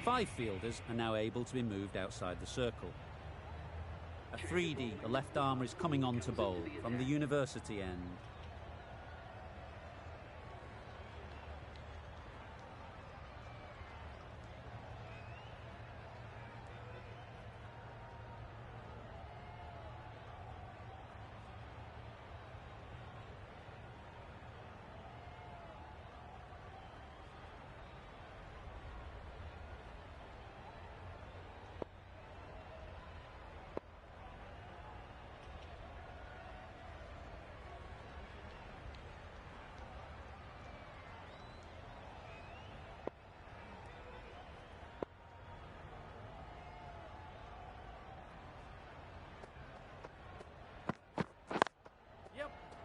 5 fielders are now able to be moved outside the circle. A 3D, the left armour is coming on to bowl from the university end.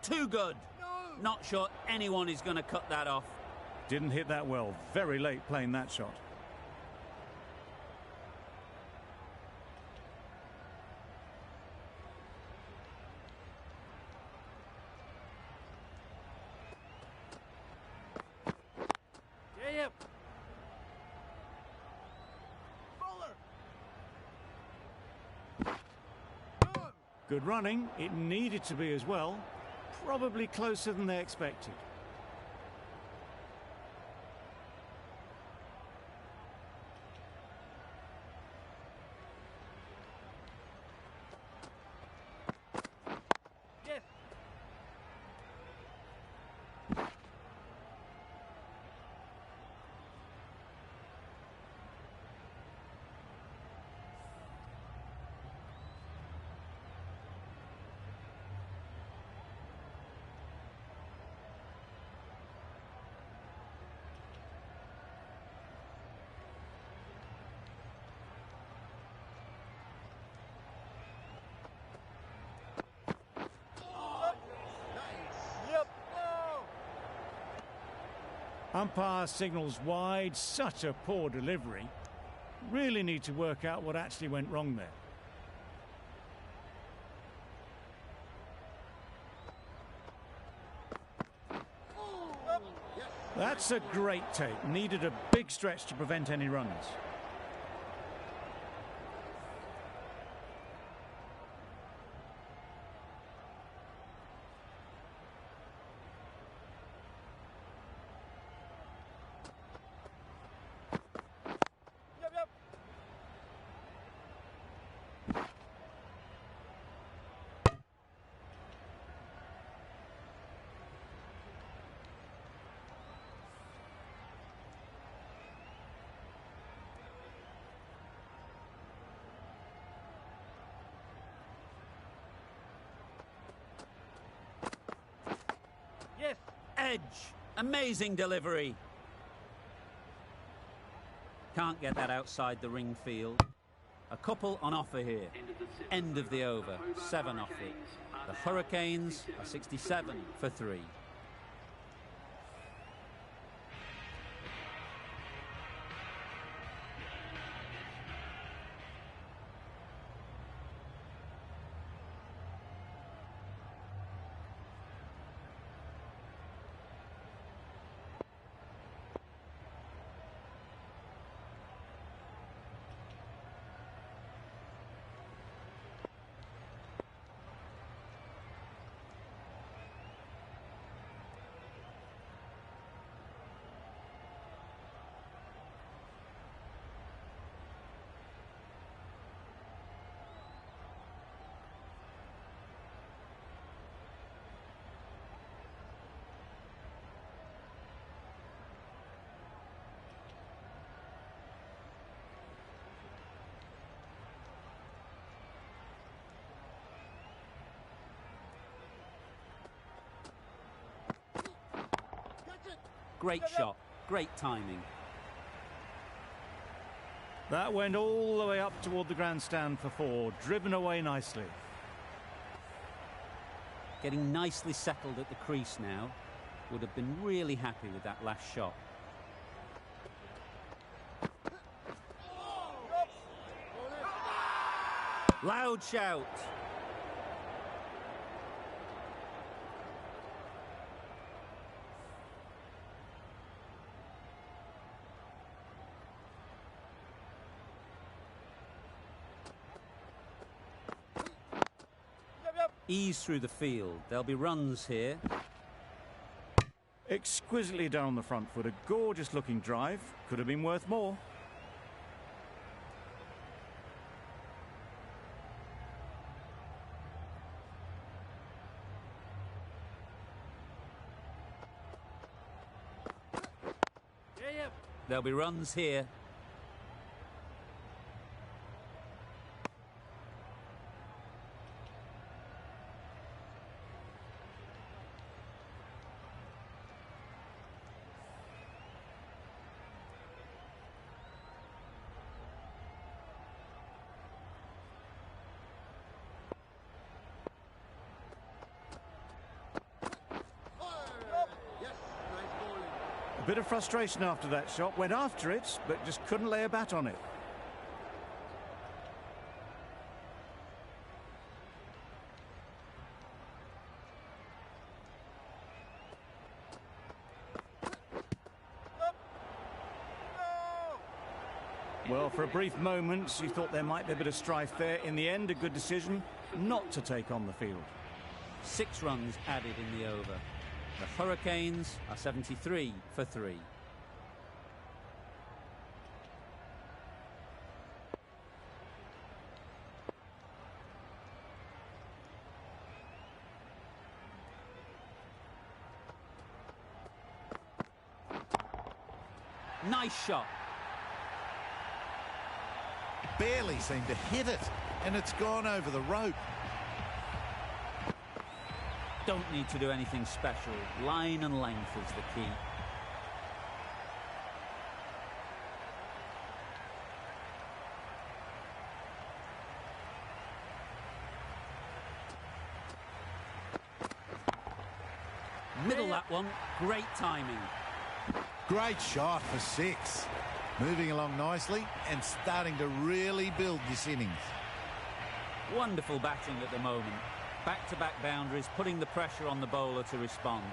Too good.
No.
Not sure anyone is going to cut that off.
Didn't hit that well. Very late playing that shot. Yep. Good running. It needed to be as well. Probably closer than they expected. Umpire signals wide. Such a poor delivery. Really need to work out what actually went wrong there. That's a great take. Needed a big stretch to prevent any runs.
Yep, yep. Yes.
Edge. Amazing delivery. Can't get that outside the ring field. A couple on offer here. End of the over. 7 off it. The Hurricanes are 67 for 3. Great shot. Great timing.
That went all the way up toward the grandstand for 4. Driven away nicely.
Getting nicely settled at the crease now. Would have been really happy with that last shot. Loud shout. Ease through the field. There'll be runs here.
Exquisitely done on the front foot. A gorgeous looking drive. Could have been worth more.
There'll be runs here.
A bit of frustration after that shot. Went after it, but just couldn't lay a bat on it. Well, for a brief moment, you thought there might be a bit of strife there. In the end, a good decision not to take on the field.
6 runs added in the over. The Hurricanes are 73 for 3. Nice shot.
Barely seemed to hit it, and it's gone over the rope.
Don't need to do anything special. Line and length is the key. Middle that one. Great timing.
Great shot for 6. Moving along nicely and starting to really build this innings.
Wonderful batting at the moment. Back-to-back boundaries, putting the pressure on the bowler to respond.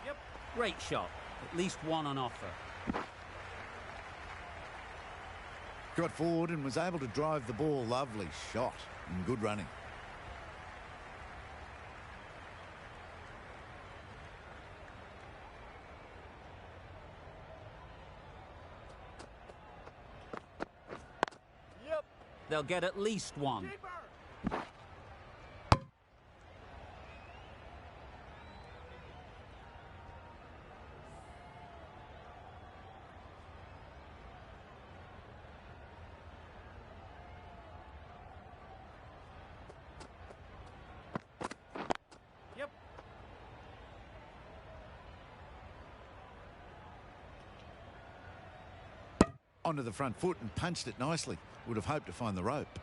Yep.
Great shot. At least one on offer.
Got forward and was able to drive the ball. Lovely shot and good running.
Yep.
They'll get at least one.
Keeper. Yep.
Onto the front foot and punched it nicely. Would have hoped to find the rope.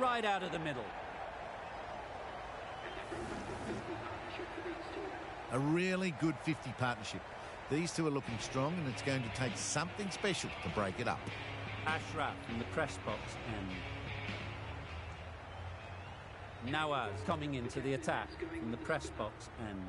Right out of the middle.
A really good 50 partnership. These two are looking strong and it's going to take something special to break it up.
Ashraf in the press box end. Nawaz coming into the attack from the press box end.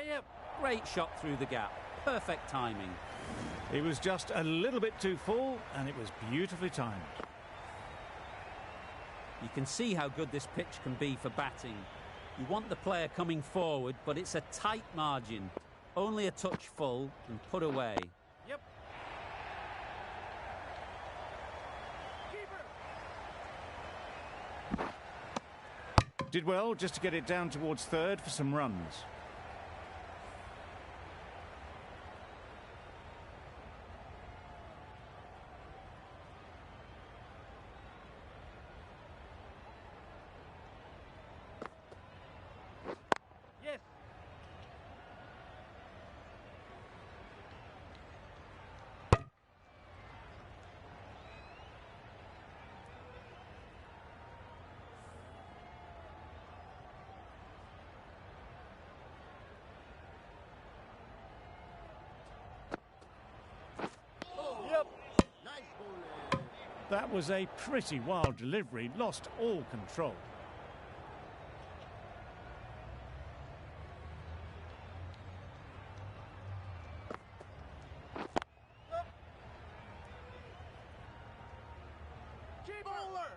Yep.
Great shot through the gap. Perfect timing.
He was just a little bit too full, and it was beautifully timed.
You can see how good this pitch can be for batting. You want the player coming forward, but it's a tight margin. Only a touch full and put away.
Yep. Keeper.
Did well just to get it down towards third for some runs.
Yes. Yep.
That was a pretty wild delivery, lost all control.
Bowler.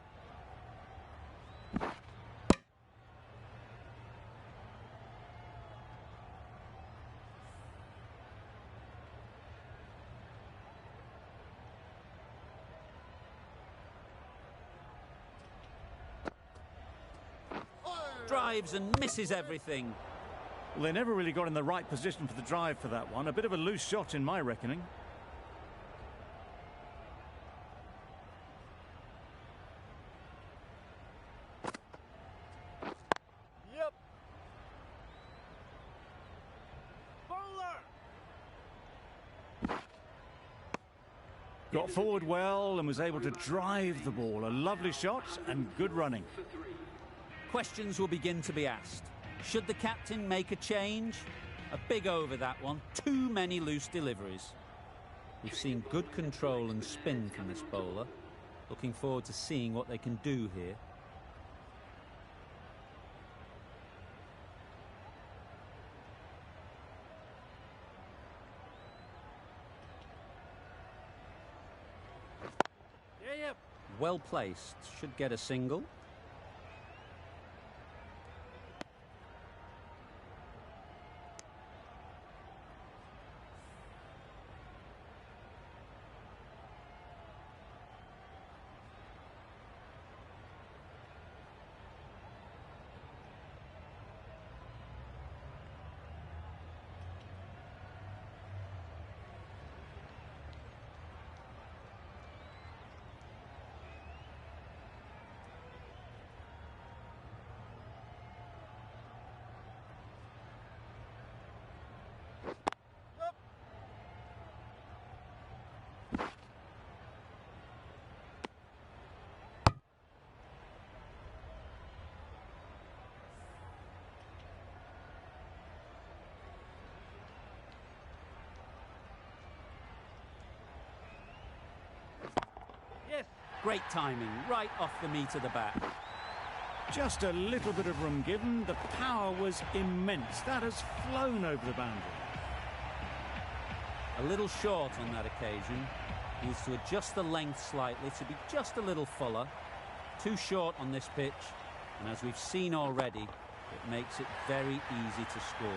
Drives and misses everything.
Well, they never really got in the right position for the drive for that one. A bit of a loose shot in my reckoning.
Yep. Bowler.
Got forward well and was able to drive the ball. A lovely shot and good running.
Questions will begin to be asked. Should the captain make a change? A big over that one. Too many loose deliveries. We've seen good control and spin from this bowler. Looking forward to seeing what they can do here.
Yep.
Well placed. Should get a single. Great timing, right off the meat of the bat.
Just a little bit of room given. The power was immense. That has flown over the boundary.
A little short on that occasion. Needs to adjust the length slightly to be just a little fuller. Too short on this pitch, and as we've seen already, it makes it very easy to score.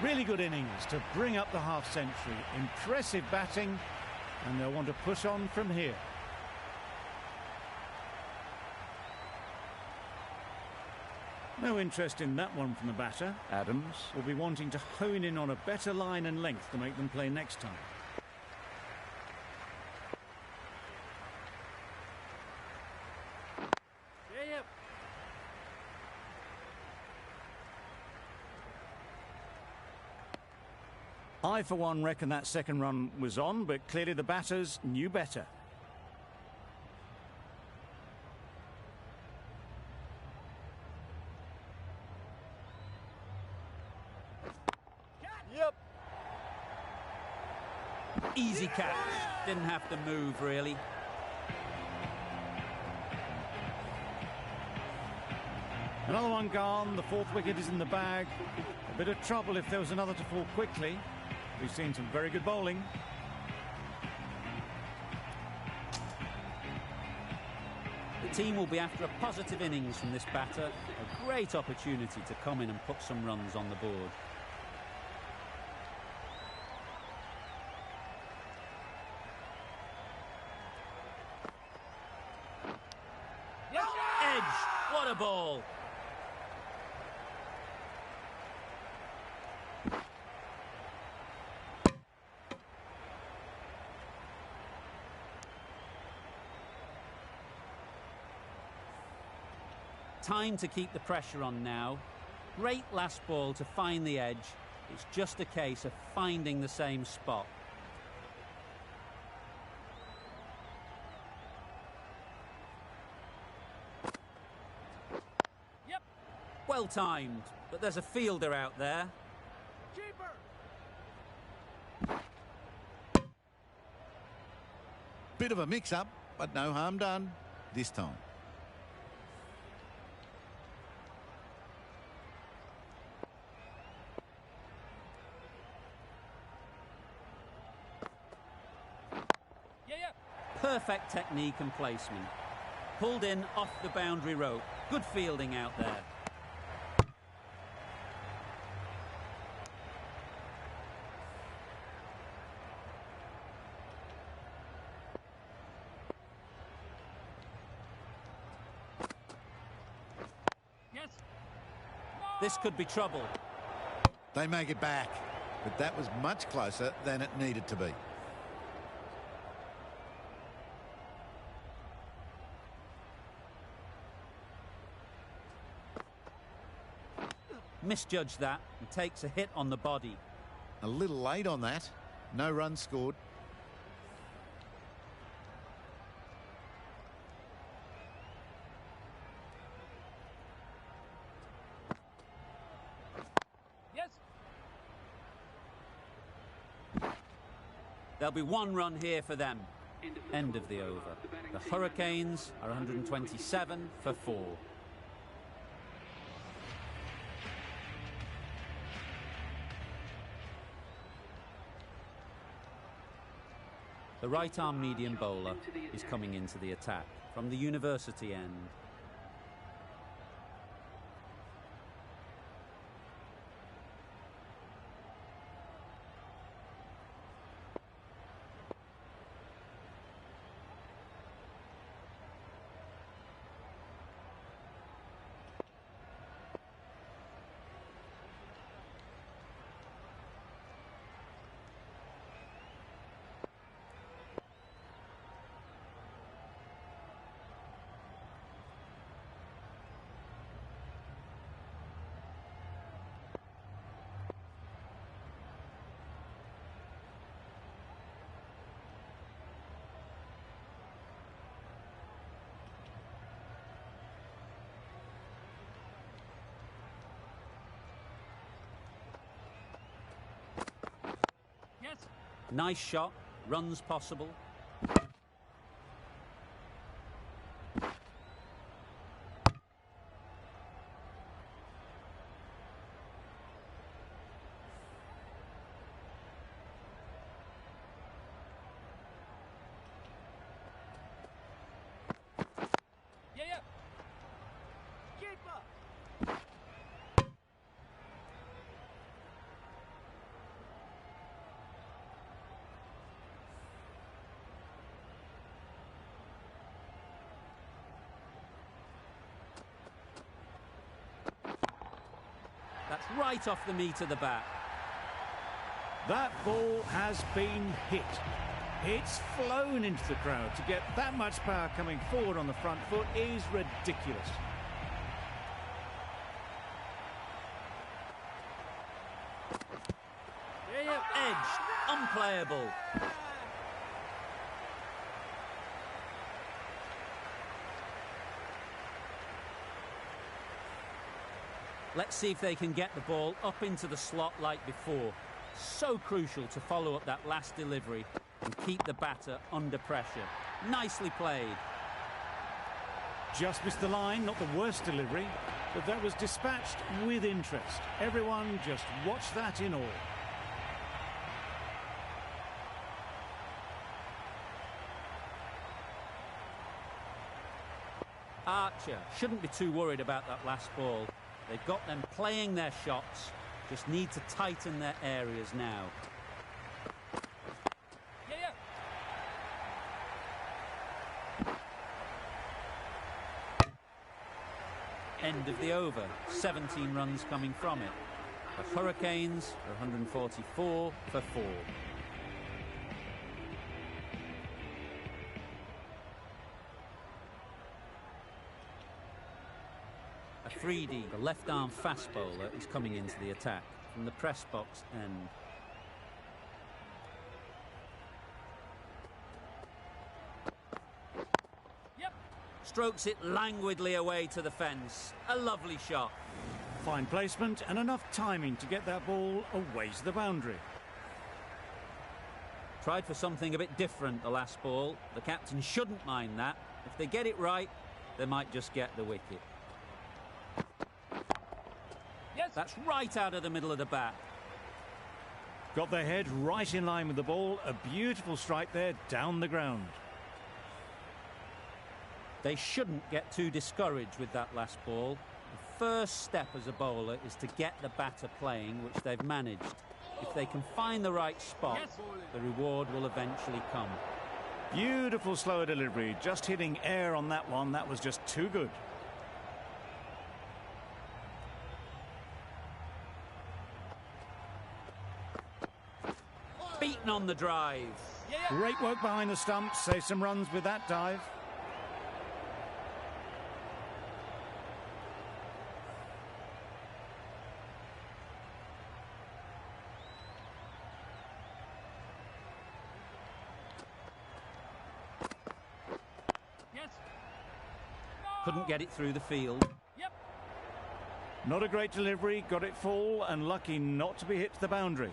Really good innings to bring up the half-century. Impressive batting, and they'll want to push on from here. No interest in that one from the batter. Adams will be wanting to hone in on a better line and length to make them play next time.
Yep.
I, for one, reckon that second run was on, but clearly the batters knew better.
Yep.
Easy catch. Didn't have to move, really.
Another one gone. The fourth wicket is in the bag. A bit of trouble if there was another to fall quickly. We've seen some very good bowling.
The team will be after a positive innings from this batter. A great opportunity to come in and put some runs on the board. Edge. What a ball. Time to keep the pressure on now. Great last ball to find the edge. It's just a case of finding the same spot.
Yep.
Well timed, but there's a fielder out there.
Keeper.
Bit of a mix-up, but no harm done this time.
Perfect technique and placement. Pulled in off the boundary rope. Good fielding out there.
Yes.
This could be trouble.
They make it back, but that was much closer than it needed to be.
Misjudged that and takes a hit on the body.
A little late on that. No runs scored.
Yes.
There'll be one run here for them. End of the over. The Hurricanes are 127 for 4. The right-arm medium bowler is coming into the attack from the university end. Nice shot, runs possible.
Yeah, yeah. Keeper.
That's right off the meat of the bat.
That ball has been hit. It's flown into the crowd. To get that much power coming forward on the front foot is ridiculous.
Yeah, yeah.
Edge, unplayable. Let's see if they can get the ball up into the slot like before. So crucial to follow up that last delivery and keep the batter under pressure. Nicely played.
Just missed the line, not the worst delivery, but that was dispatched with interest. Everyone just watch that in awe.
Archer shouldn't be too worried about that last ball. They've got them playing their shots, just need to tighten their areas now.
Yeah, yeah.
End of the over, 17 runs coming from it. The Hurricanes are 144 for 4. A 3D, the left-arm fast bowler, is coming into the attack from the press box end.
Yep.
Strokes it languidly away to the fence. A lovely shot.
Fine placement and enough timing to get that ball away to the boundary.
Tried for something a bit different the last ball. The captain shouldn't mind that. If they get it right, they might just get the wicket.
Yes.
That's right out of the middle of the bat.
Got their head right in line with the ball. A beautiful strike there down the ground.
They shouldn't get too discouraged with that last ball. The first step as a bowler is to get the batter playing, which they've managed. If they can find the right spot,
Yes.
the reward will eventually come.
Beautiful slower delivery. Just hitting air on that one. That was just too good.
Beaten on the drive.
Yeah, yeah.
Great work behind the stumps. Save some runs with that dive.
Yes.
Couldn't get it through the field.
Yep.
Not a great delivery. Got it full and lucky not to be hit to the boundary.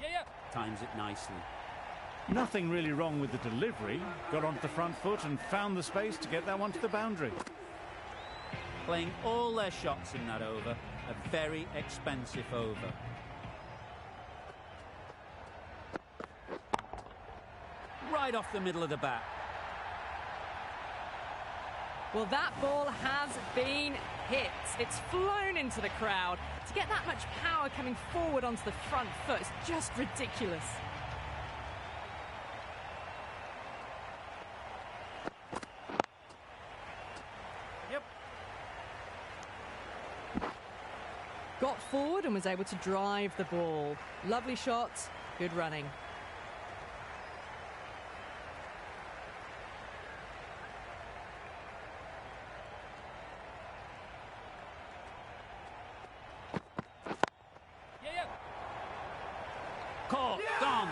Yeah, yeah.
Times it nicely.
Nothing really wrong with the delivery. Got onto the front foot and found the space to get that one to the boundary.
Playing all their shots in that over. A very expensive over. Right off the middle of the bat.
Well, that ball has been hit. It's flown into the crowd. To get that much power coming forward onto the front foot is just ridiculous.
Yep.
Got forward and was able to drive the ball. Lovely shot, good running.
Yeah, yeah.
Caught, gone.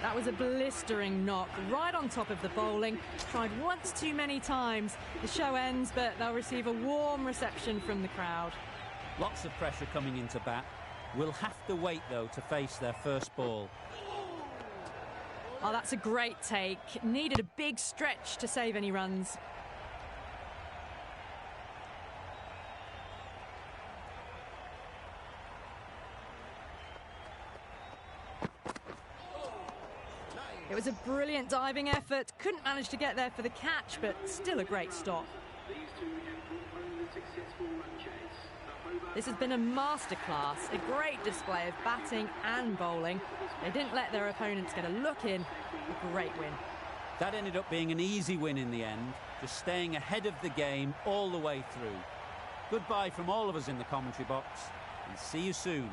That was a blistering knock, right on top of the bowling. Tried once too many times. The show ends, but they'll receive a warm reception from the crowd.
Lots of pressure coming into bat. We'll have to wait, though, to face their first ball.
Oh, that's a great take. Needed a big stretch to save any runs. It was a brilliant diving effort. Couldn't manage to get there for the catch, but still a great stop. This has been a masterclass, a great display of batting and bowling. They didn't let their opponents get a look in. A great win.
That ended up being an easy win in the end, just staying ahead of the game all the way through. Goodbye from all of us in the commentary box, and see you soon.